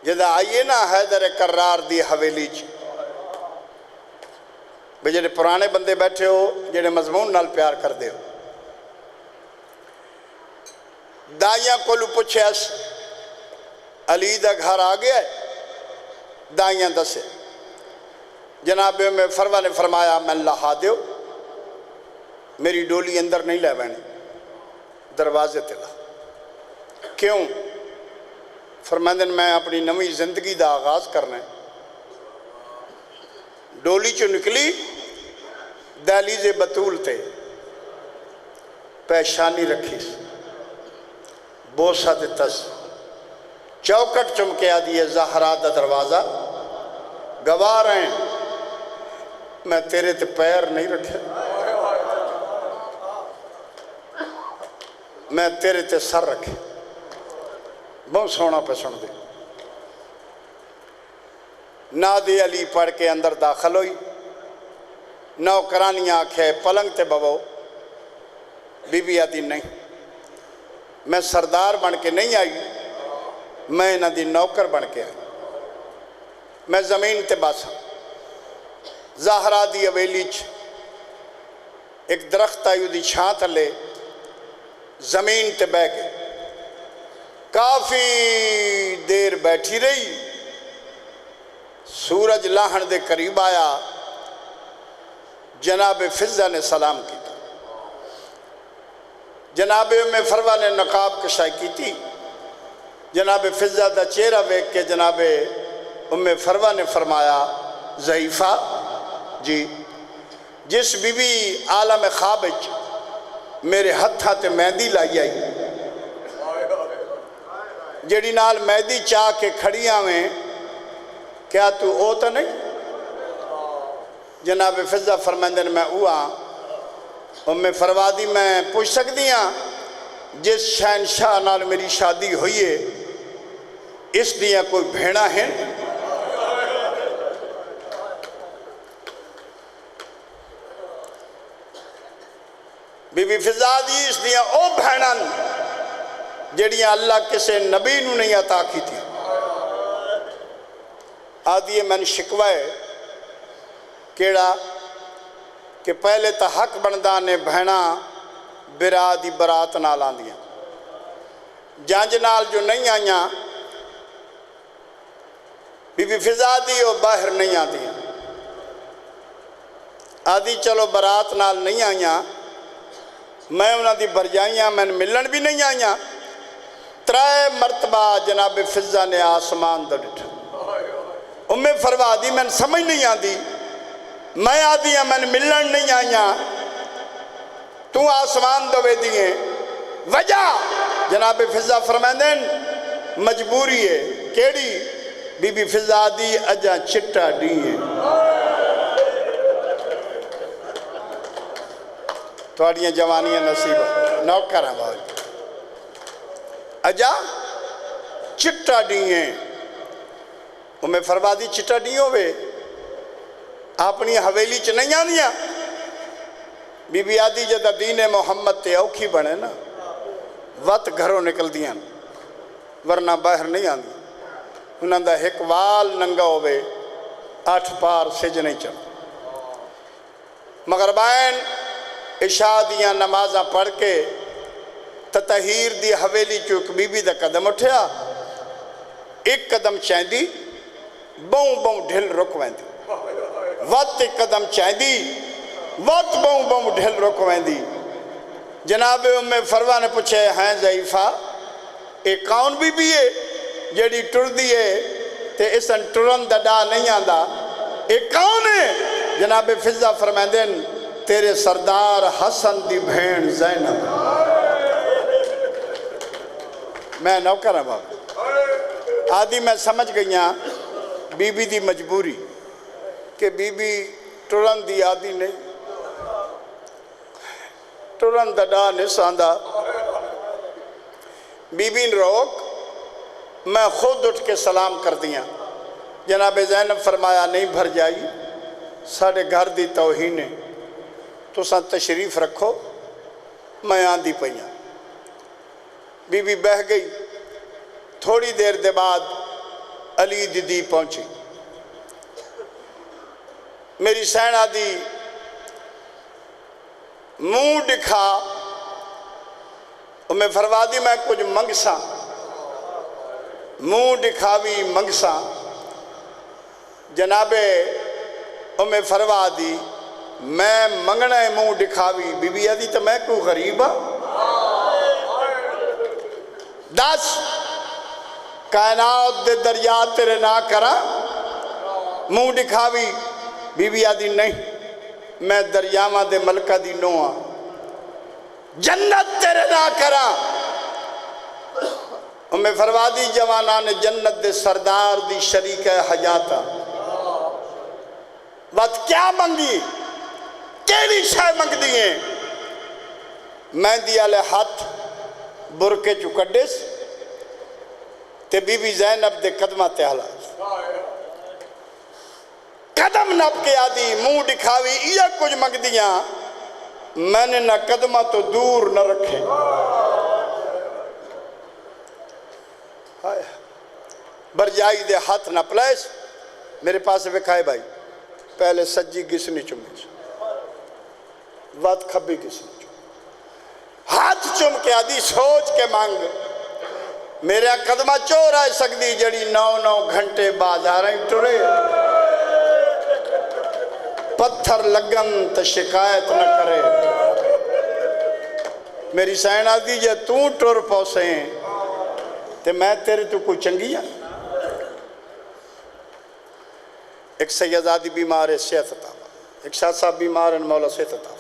جدہ آئیے نا حیدر کرار دی حویلی بھئی جڑے پرانے بندے بیٹھے ہو جڑے مضمون نال پیار کر دے ہو دائیاں کولو پوچھے اس علی دا گھر آ گیا ہے دائیاں دسے جناب ام فروا نے فرمایا میں لہا دیو میری ڈولی اندر نہیں لے بہنی دروازے تلا کیوں فرمائندن میں اپنی نوی زندگی دا آغاز کرنا ہے ڈولی چو نکلی دہلیز بطول تے پیشانی رکھی بوسہ دیتس چوکٹ چمکے آدھی زہرا دا دروازہ گواہ رہے ہیں میں تیرے تے پیر نہیں رکھے میں تیرے تے سر رکھے بہت سونا پہ سن دے نادی علی پڑھ کے اندر داخل ہوئی نوکرانی آنکھیں پلنگ تے ببو بی بی آدھی نہیں میں سردار بن کے نہیں آئی میں نہ دی نوکر بن کے آئی میں زمین تے باسا زہرا دی اویلی ایک درخت آئیو دی چھاں تلے زمین تے بہ گئے کافی دیر بیٹھی رہی سورج لاہن دے قریب آیا جناب فضہ نے سلام کی جناب ام فروا نے نقاب کشائی کی تھی جناب فضہ دا چہرہ بیک کے جناب ام فروا نے فرمایا ضعیفہ جی جس بی بی عالم خوابج میرے ہتھاں تے مہندی لائی آئی جڑی نال مہندی چاہ کے کھڑیاں میں کیا تو او تا نہیں جناب فضہ فرمندن میں اوہ ام فروادی میں پوچھ سکتی ہاں جس شہنشاہ نال میری شادی ہوئی ہے اس دیا کوئی بھیڑا ہے بی بی فضہ دی اس دیا او بھینن جڑیاں اللہ کسے نبی نو نہیں عطا کی تھی آدھی میں نے شکوائے کیڑا کہ پہلے تا حق بندہ نے بھینا برا دی برات نال آن دیا جانج نال جو نہیں آئیاں بی بی فضہ دی وہ باہر نہیں آن دیا آدھی چلو برات نال نہیں آئیاں میں انہاں دی برجائیاں میں ملن بھی نہیں آئیاں ترائے مرتبہ جناب فضہ نے آسمان دا ڈٹھا ام فروا دی میں سمجھ نہیں آدھی میں آدھی ہاں میں ملن نہیں آئیاں تو آسمان دوے دیئے وجہ جناب فضہ فرمائندن مجبوری ہے کیڑی بی بی فضا دی اجا چٹا ڈیئے توڑیاں جوانیاں نصیب نوکر ہیں بھائی اجا چٹا ڈیئے میں فرمادی چٹا ڈیوں وے اپنی حویلی چ نہیں آنیاں بی بی آدھی جدہ دین محمد تے اوکھی بنے نا وقت گھروں نکل دیاں ورنہ باہر نہیں آندی انہاں دا ایک وال ننگا ہوئے 8 پار سج نہیں چل مغربائن عشاء دیاں نمازاں پڑھ کے تطہیر دی حویلی چوک بی بی دا قدم اٹھیا ایک قدم چاہندی بہوں بہوں ڈھل رکویں دی وقت ایک قدم چاہندی وقت بہوں بہوں ڈھل رکویں دی جناب ام فروہ نے پوچھے ہیں ضعیفہ ایک کون بی بی ہے جیڑی ٹر دیئے تے اسن ٹرن دا نہیں آندہ ایک کون ہے جناب فضا فرمائندین تیرے سردار حسن دی بھین زینب میں نوکر ہوں بابا آدھی میں سمجھ گئیاں بی بی دی مجبوری کہ بی بی ٹرن دی آدھی نہیں ٹرن دا ڈا نساندہ بی بی روک میں خود اٹھ کے سلام کر دیا جناب زینب فرمایا نہیں بھر جائی ساڑھے گھر دی توہین تو ساں تشریف رکھو میں آندھی پہیاں بی بی بہ گئی تھوڑی دیر دے بعد علی دیدی پہنچی میری سینہ دی منہ دکھا میں فروادی میں کچھ منگساں منہ دکھاوی منگساں جناب میں فروادی میں منگنا منہ دکھاوی بی بی آدھی تو میں کوئی غریب ہوں 10 کائنات دے دریا تیرے نہ کرا منہ دکھاوی بی بی آدھی نہیں میں دریاواں دے ملکہ دی نوہاں جنت تیرے نہ کرا میں فروادی جوانان جنت دے سردار دی شریک حیاتہ وقت کیا منگی کیلی شاہ منگ دیئے میں دیا لے ہاتھ برکے چکڑس تے بی بی زینب دے قدمہ تے حلا قدم نپ کے آدھی منہ دکھاوی یا کچھ منگ دیاں میں نے نہ قدمہ تو دور نہ رکھے برجائی دے ہاتھ نہ پلیس میرے پاس وکھائے بھائی پہلے سجی گسنی چمے وقت کھبی گسنی چمے ہاتھ چم کے آدھی سوچ کے مانگ میرے قدمہ چور آئے سکتی جڑی 9 گھنٹے بازاریں ٹرے پتھر لگن تو شکایت نہ کرے میری سینہ دی جے تو ٹر پوسیں تے میں تیرے تو کوئی چنگی ہے ایک سیدادی بیمار ہے صحت عطا ایک شاہ صاحب بیمار ہیں مولا صحت عطا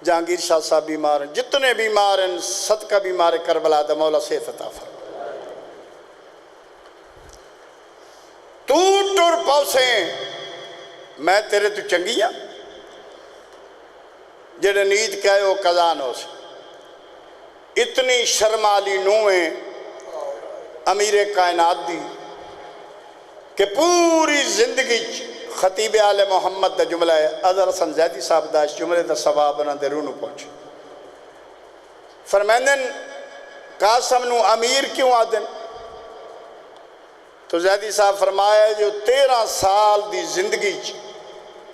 جہانگیر شاہ صاحب بیمار ہیں جتنے بیمار ہیں صدقہ بیمار کربلا دا مولا صحت عطا تو ٹر پوسیں میں تیرے تو چنگی ہاں جڑے نیت کہے وہ قضان ہو سے اتنی شرمالی نویں امیر کائنات دی کہ پوری زندگی خطیب آل محمد دا جملہ ہے اظہر حسن زیدی صاحب دا اس جملے دا ثواب نہ دے رونو پہنچے فرمائندن قاسم نو امیر کیوں آدن تو زیدی صاحب فرمایا جو 13 سال دی زندگی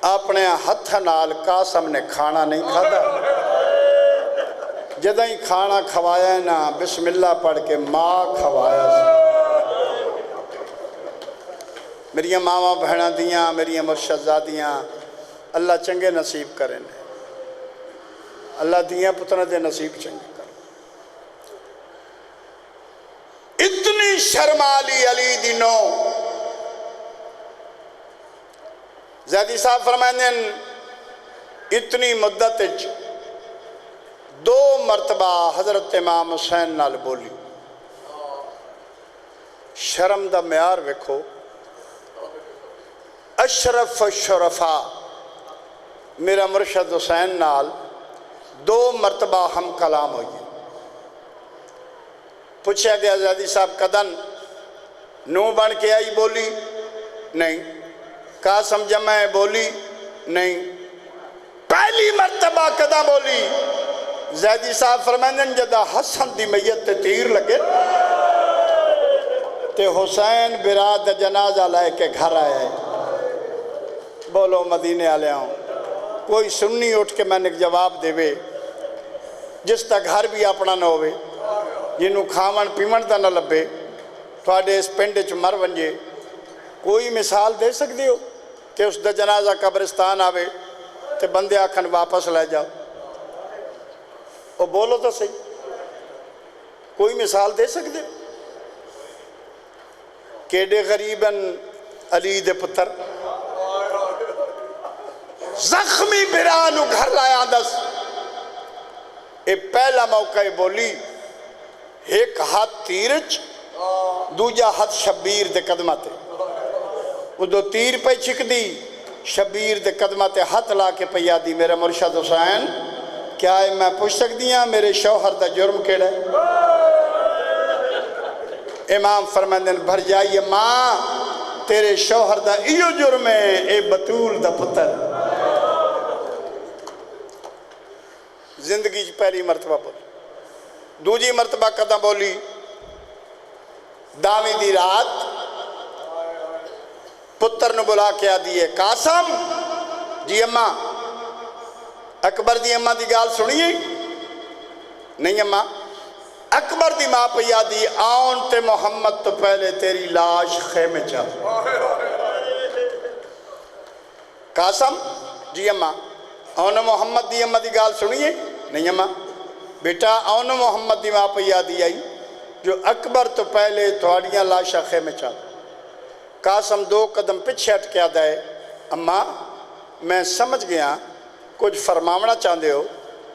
اپنے ہتھ نال قاسم نے کھانا نہیں کھادا جدہ ہی کھانا کھوایا نا بسم اللہ پڑھ کے ماں کھوایا سے میری ماما بہنہ دیاں میری مرشدزادیاں اللہ چنگے نصیب کریں اللہ دیاں پترہ دے نصیب چنگے کریں اتنی شرمالی علی دی نو زیدی صاحب فرمائیں اتنی مدت 2 مرتبہ حضرت امام حسین نال بولی شرم دا معیار ویکھو، اشرف الشرفا میرا مرشد حسین نال 2 مرتبہ ہم کلام ہوئی۔ پوچھا گیا زیادی صاحب کدن نو بن کے آئی بولی؟ نہیں۔ قاسم جمع بولی؟ نہیں۔ پہلی مرتبہ کدہ بولی؟ زیدی صاحب فرمائیں جدہ حسن دی میت تے تیر لگے تے حسین براد جنازہ لائے کے گھر آئے۔ بولو مدینے آلے ہوں، کوئی سنی اٹھ کے میں نے جواب دے وے جس تا گھر بھی اپنا نہ ہوئے، جنہوں کھاون پیمن دا نہ لبے، تھوڑے اس پنڈے چ مر ونجے، کوئی مثال دے سکتے ہو کہ اس دا جنازہ قبرستان آوے تے بندے آکھن واپس لے جاؤ؟ وہ بولو تو صحیح، کوئی مثال دے سکتے ہو؟ کیڑے غریباً علی دے پتر زخمی برانو گھر لایا دس، اے پہلا موقع بولی ایک ہاتھ تیرچ دوجا ہاتھ شبیر دے قدمہ تے، وہ 2 تیر پہ چھک دی، شبیر دے قدمہ تے ہاتھ لا کے پیا دی، میرے مرشد حسین کیا ہے میں پوچھ سکتی ہیں میرے شوہر دا جرم کیڑا ہے؟ امام فرمائیں بھر جائیے ماں تیرے شوہر دا ایو جرم ہے، اے بطول دا پتر۔ زندگی پہلی مرتبہ بولی، دوجی مرتبہ قدم بولی داوی دی رات پتر نو بلا کیا دیئے، قاسم جی اماں اکبر دی اماں دی گال سنیے؟ نہیں اماں، اکبر دی ماں پہ یادی آن تے محمد تو پہلے تیری لاش خیمے چاہ۔ قاسم جی اماں آن محمد دی اماں دی گال سنیے؟ نہیں اماں، بیٹا آن محمد دی ماں پہ یادی آئی جو اکبر تو پہلے تھوڑیاں لاشا خیمے چاہ۔ قاسم 2 قدم پچھے اٹکیا دائے، اماں میں سمجھ گیا کچھ فرماونا چاہندے ہو،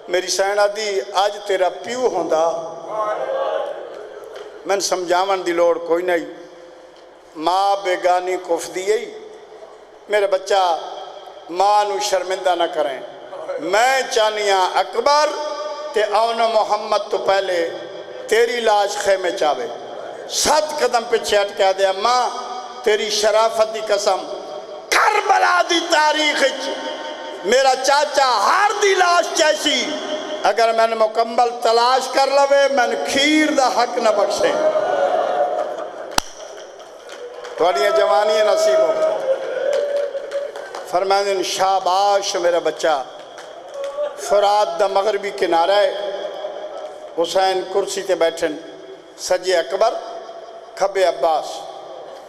میری سینہ دی آج تیرا پیو ہوندہ، میں سمجھاون دی لوڑ کوئی نہیں، ماں بیگانی کف دیئی، میرے بچہ ماں نو شرمندہ نہ کریں، میں چاہنیاں اکبر تے آن محمد تو پہلے تیری لاش خیمے چاہوے۔ 7 قدم پچھے اٹکیا دے، اماں تیری شرافت دی قسم کربلا دی تاریخ میرا چاچا ہار دی لاش چیسی اگر میں نے مکمل تلاش کر لوے میں نے کھیر دا حق نہ بخشے۔ تھوڑی جوانی نصیب ہو۔ فرمائیں شاباش میرا بچہ۔ فرات دا مغربی کنارہ ہے، حسین کرسی تے بیٹھن، سجے اکبر کھبے عباس۔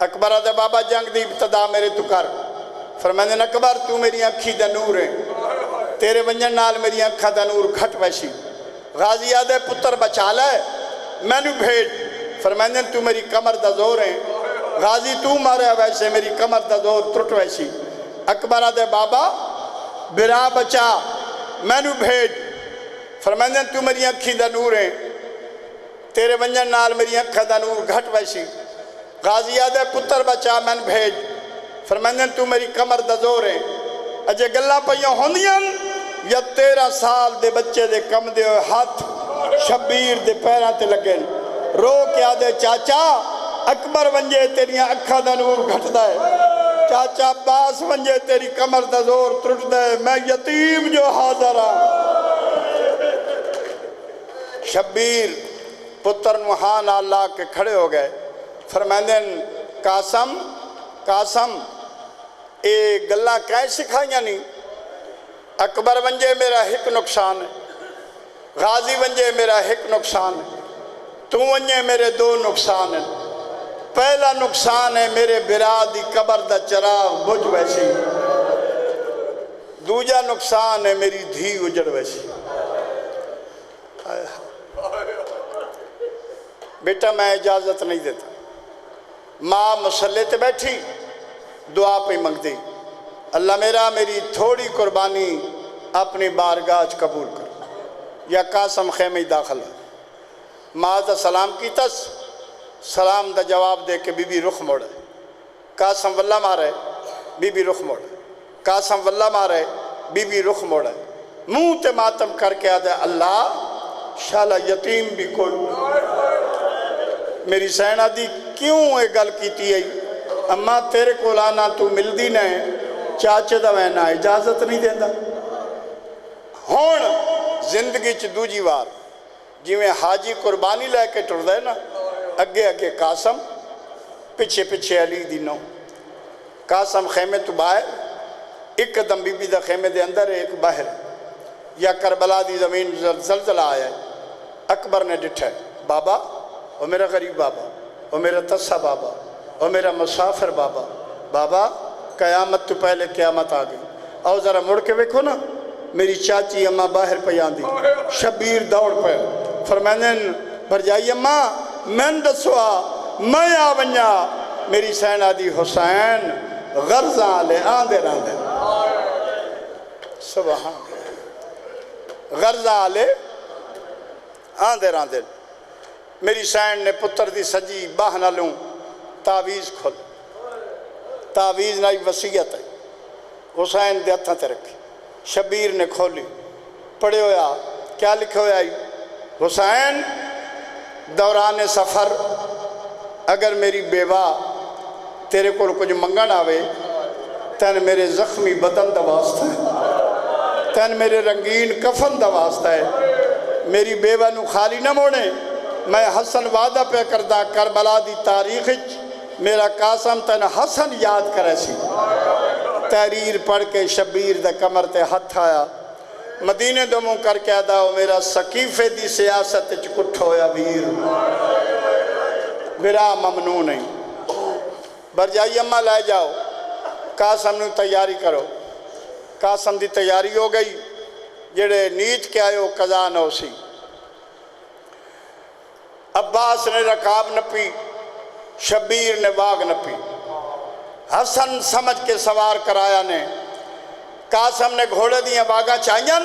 اکبر آدھے بابا جنگ دی ابتدا میرے تو کر۔ فرمائیں اکبر تو میری اکھی دا نور ہے، تیرے ونجن نال میری اکھا دا نور گھٹ ویسی۔ غازی آدھے پتر بچا لے میں نو بھیج۔ فرمائیں تو میری کمر دا زور ہے، غازی تو مارے ویسے میری کمر دا زور ترٹ ویسی۔ اکبر آدھے بابا برا بچا میں نو بھیج۔ فرمائیں تو میری اکھی دا نور ہے، تیرے ونجن نال میری اکھا دا نور گھٹ ویسی۔ غازی آدھے پتر بچا میں نو بھیج۔ فرمائیں تو میری کمر دا زور ہے، اجے گلہ پہیوں ہوندیاں یا 13 سال دے بچے دے کم دے ہوئے ہاتھ شبیر دے پیران تے لگیں۔ رو کے آدھے چاچا اکبر ونجے تیریاں اکھا دا نور گھٹ دائے، چاچا عباس ونجے تیری کمر دا زور ترٹ دائے، میں یتیم جو حاضر ہاں۔ شبیر پتر نوحان اللہ کے کھڑے ہو گئے۔ فرمائیں قاسم قاسم اے گلہ کہیں سکھائیاں نہیں، اکبر ونجے میرا ایک نقصان ہے، غازی ونجے میرا ایک نقصان ہے، تو ونجے میرے 2 نقصان ہیں۔ پہلا نقصان ہے میرے برا دی قبر دا چراغ بجھ ویسی، دوجا نقصان ہے میری دھی اجڑ ویسی۔ بیٹا میں اجازت نہیں دیتا، ماں مسلح تے بیٹھی دعا پہ منگ دی، اللہ میری تھوڑی قربانی اپنی بارگاہ قبول کر۔ یا قاسم خیمہ داخل ہے، ماں دا سلام کی تس، سلام دا جواب دے کے بی بی رخ موڑ قاسم واللہ مارے بی بی رخ موڑ قاسم واللہ مارے بی بی رخ موڑ منہ تے ماتم کر کے آدھے اللہ شالا یتیم بھی کوئی میری سینہ دی کیوں اے گل کیتی ہے اما تیرے کو لانا تو مل دی نہ چاچے دا وینا اجازت نہیں دیندہ ہون زندگی چ دوجی وار جی میں حاجی قربانی لے کے ٹر دے نا اگے اگے قاسم پچھے پچھے علی دی نو قاسم خیمے تو باہر ایک قدم بی بی دا خیمے دے اندر ایک باہر یا کربلا دی زمین زلزلہ آیا ہے اکبر نے ڈٹھا ہے بابا او میرا غریب بابا او میرا تسا بابا او میرا مسافر بابا بابا قیامت تو پہلے قیامت آ گئی او ذرا مڑ کے ویکھو نا میری چاچی اماں باہر پہ آندی شبیر دوڑ پہ فرمائنن بھرجائی اماں میں دسوا میں آونیا میری سینہ دی حسین غرزاں لے آندے راندے سبحان غرزاں لے آندے راندے میری سین نے پتر دی سجی باہ نہ لوں تعویز کھول تعویز نہ وسیعت ہے حسین دے ہتھاں تے رکھی شبیر نے کھولی پڑھے ہویا کیا لکھے ہویا حسین دوران سفر اگر میری بیوہ تیرے کو کچھ منگن آوے تین میرے زخمی بدن دا واسطہ ہے تین میرے رنگین کفن دا واسطہ ہے میری بیوہ نو خالی نہ موڑے میں حسن وعدہ پہ کردہ کربلا دی تاریخ میرا قاسم تین حسن یاد کرے سی تحریر پڑھ کے شبیر دے کمر تے ہتھ آیا مدینے دو منہ کر کے ادا میرا سقیفے دی سیاست چکٹھ ہویا ویر برا ممنون نہیں برجائی اماں لائے جاؤ قاسم نو تیاری کرو قاسم دی تیاری ہو گئی جڑے نیچ کے آئے ہو قضا نہ سی عباس نے رکاب نپی شبیر نے واغ نپی حسن سمجھ کے سوار کرایا نے قاسم نے گھوڑے دیاں واغاں چاہیاں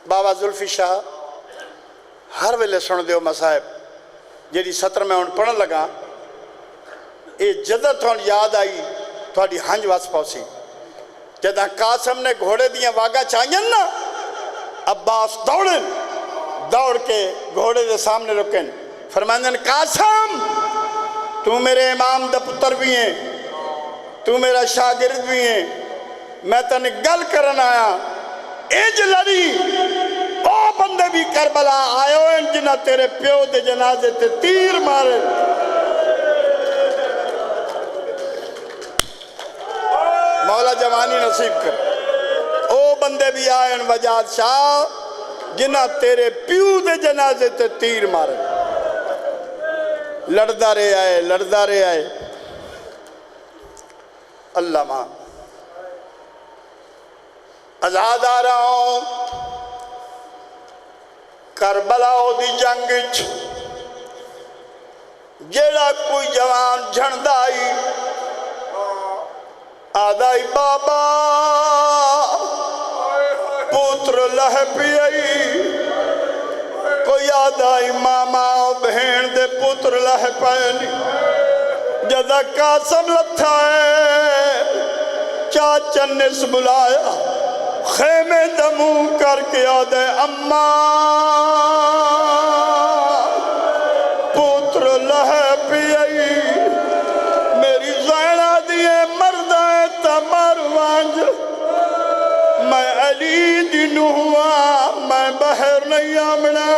بابا ذوالفی شاہ ہر ویلے سن دیو مصاحب جیڑی سطر میں ان پڑھن لگا اے جدت ہون یاد آئی تھوڑی ہنج واس پہنچی جدہ قاسم نے گھوڑے دیاں واغاں چاہیاں نا عباس دوڑ کے گھوڑے دے سامنے رکن فرمائندن قاسم تو میرے امام دا پتر بھی ہیں تو میرا شاگرد بھی ہیں میں تنے گل کرن آیا ایج لڑی او بندے بھی کربلا آئے ہوئے جنہ تیرے پیو دے جنازے تے تیر مارے مولا جوانی نصیب کر او بندے بھی آئے وجاد شاہ جنہ تیرے پیو دے جنازے تے تیر مارے لڑدا رہے آئے اللہ ماں آزاد آ رہا ہوں کربلا دی جنگ جیڑا کوئی جوان جھندائی آدائی بابا پوتر لہ پیئی کوئی آدائی ماما بہن دے پوتر لہ پینی جدہ قاسم لتھا ہے چاچن نے بلایا خیمے دمو کر کے آدھے اماں پوتر لہ پیئی میری زینہ دیئے مردائیں تمر وانج میں علی دنو ہوا میں بہر نہیں آمنا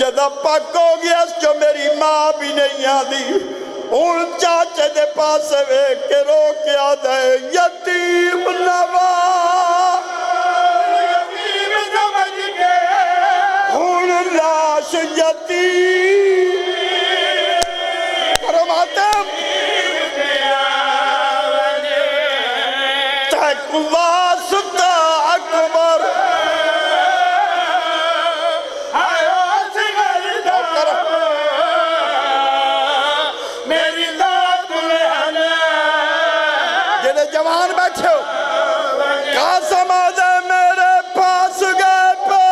جدہ پاک ہو گیا جو میری ماں بھی نہیں آدھی ان چاچے دے پاس وے کے رو کے آدھے یتیم نوا یتیم سمجھ کے ہون لاش یتیم کرو ماتم تک واسطہ اکبر جوان بیٹھے ہو قاسم آدھے میرے پاس گئے پہ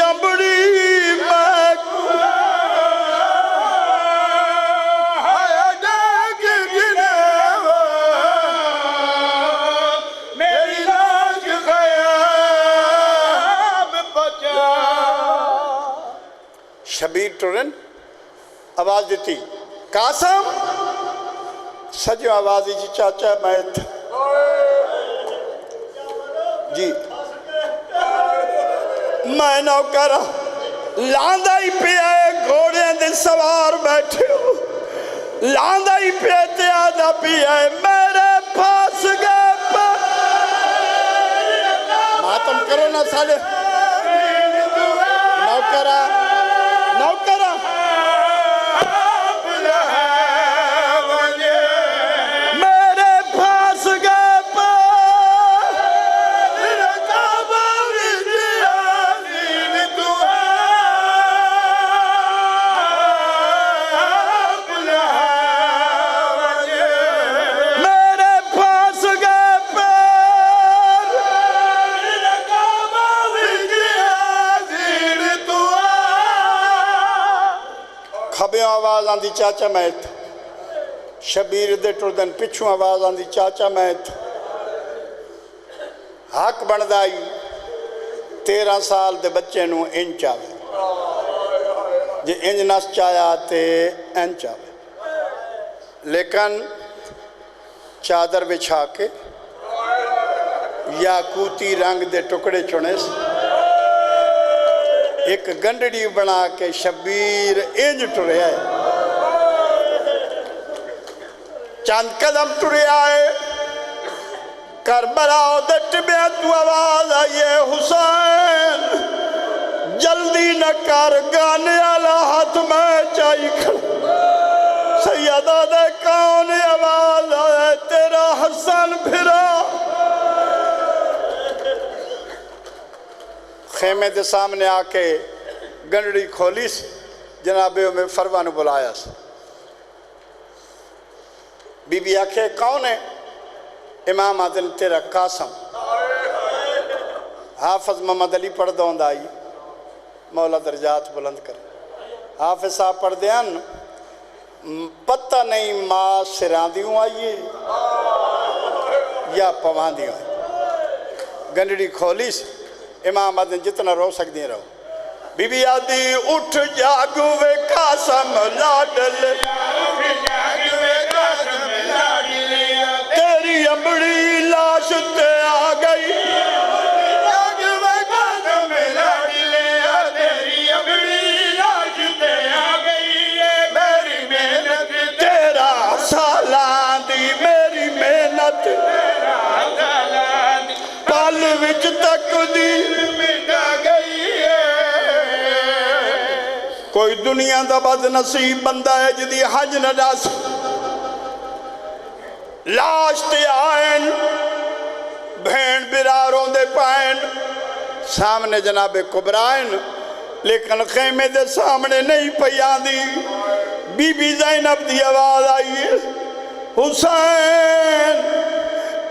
امبڑی میں میری لاش خیام بچا. شبیر ٹرن آواز دیتی قاسم سجو آوازی جی چاچا میں تھا جی میں نوکر لاندہ ہی پہ آئے گھوڑے دے سوار بیٹھے ہو لاندہ ہی پہ تے آدھا پہ آئے میرے پاس گئے ماتم کرو نا سالے نوکرہ نوکرہ میرے پاس گئے کھبیوں آواز آندھی چاچا میں تھا شبیر دے ٹردن پچھوں آواز آندھی چاچا میں تھا حق بندائی 13 سال دے بچے نو انچ آوے جے انج نس چایا تے انچ آوے لیکن چادر بچھا کے یاقوتی رنگ دے ٹکڑے چنے سے ایک گنڈڑی بنا کے شبیر انج ٹرے آئے چند قدم ٹرے آئے کربلا دٹ میں تو آواز آئیے حسین جلدی نہ کر گانے والا ہاتھ میں چاہی کھڑا سیدہ دے کون آواز آئے تیرا حسن پھرا خیمے دے سامنے آ کے گنڈڑی کھولی سی جناب میں فروانو بلایا سی بی بی آکھے کون ہے امام آدن تیرا قاسم حافظ محمد علی پڑھ دون آئی مولا درجات بلند کر حافظ صاحب پڑھ دیان پتہ نہیں ماں سران دیوں آئیے یا پوان دیوں آئیے گنڈڑی کھولی سی امام آدن جتنا رو سکتے ہیں رہو بی بی آدھی اٹھ جاگو وے قاسم لاڈل تیری امبڑی لاش تے آ گئی تیرا سالان دی میری محنت پل وچ تک دی کوئی دنیا دا بد نصیب بندہ ہے جدی حج نہ ڈاس لاش تے آئین بھین براروں دے پائن سامنے جناب کبرائن لیکن خیمے دے سامنے نہیں پیان دی بی بی زینب دی آواز آئی حسین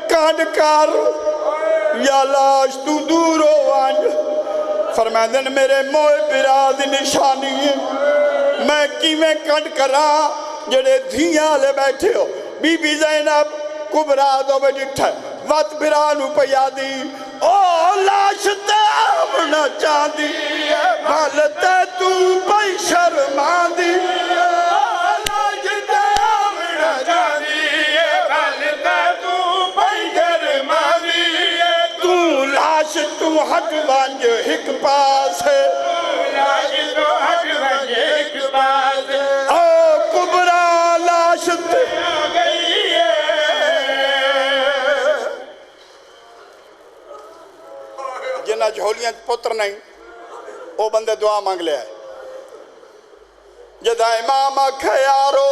کاٹ کر یا لاش تو دور ہو آنج فرمائدن میرے موئے براد نشانی ہے میں کیویں کٹ کرا جڑے دھیاں لے بیٹھے ہو بی بی زینب کبرا دو بے ڈٹھا وات برانو پیادی او لاش تے آمنا چاندی بھالتے تو پئی شرمان دی لاش تے آمنا چاندی بھالتے تو پئی شرمان دی تو لاش تو ہٹ بانج ہک پاس ہے لاش تو ہٹ بانج ہک پاس ہے او کبرا لاش تے جنہ جھولیاں پتر نہیں او بندے دعا مانگ لے آئے جدہ امام کھیارو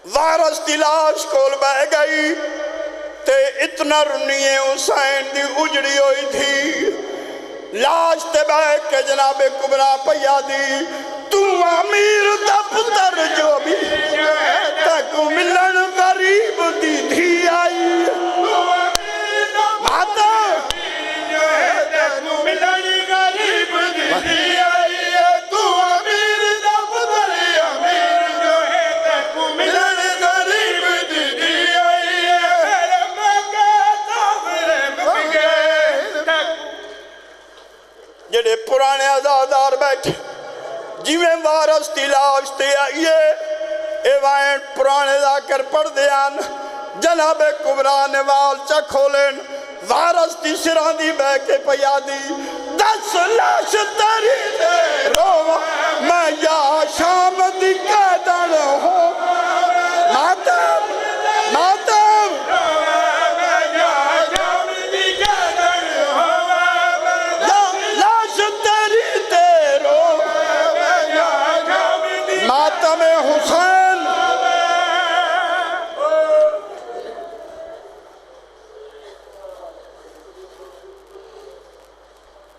وارس دی لاش کول بہ گئی تے اتنا رنیے حسین دی اجڑی ہوئی تھی لاش تے بہ کے جناب کبرا پیا دی تو امیر دا پتر جو بھی تک ملن غریب دی دھی آئی ماتا جڑے پرانے عزادار بیٹھے جیویں وارث دی لاش تے آئیے ایوائیں پرانے ذاکر پڑھ دیان جناب کبران وال چا کھولن وارث دی سران دی بے کے پیادی 10 لاش تری دے رو میں یا شام دی قیدن ہوں ماتم ماتم لاش تری دے رو ماتم حسین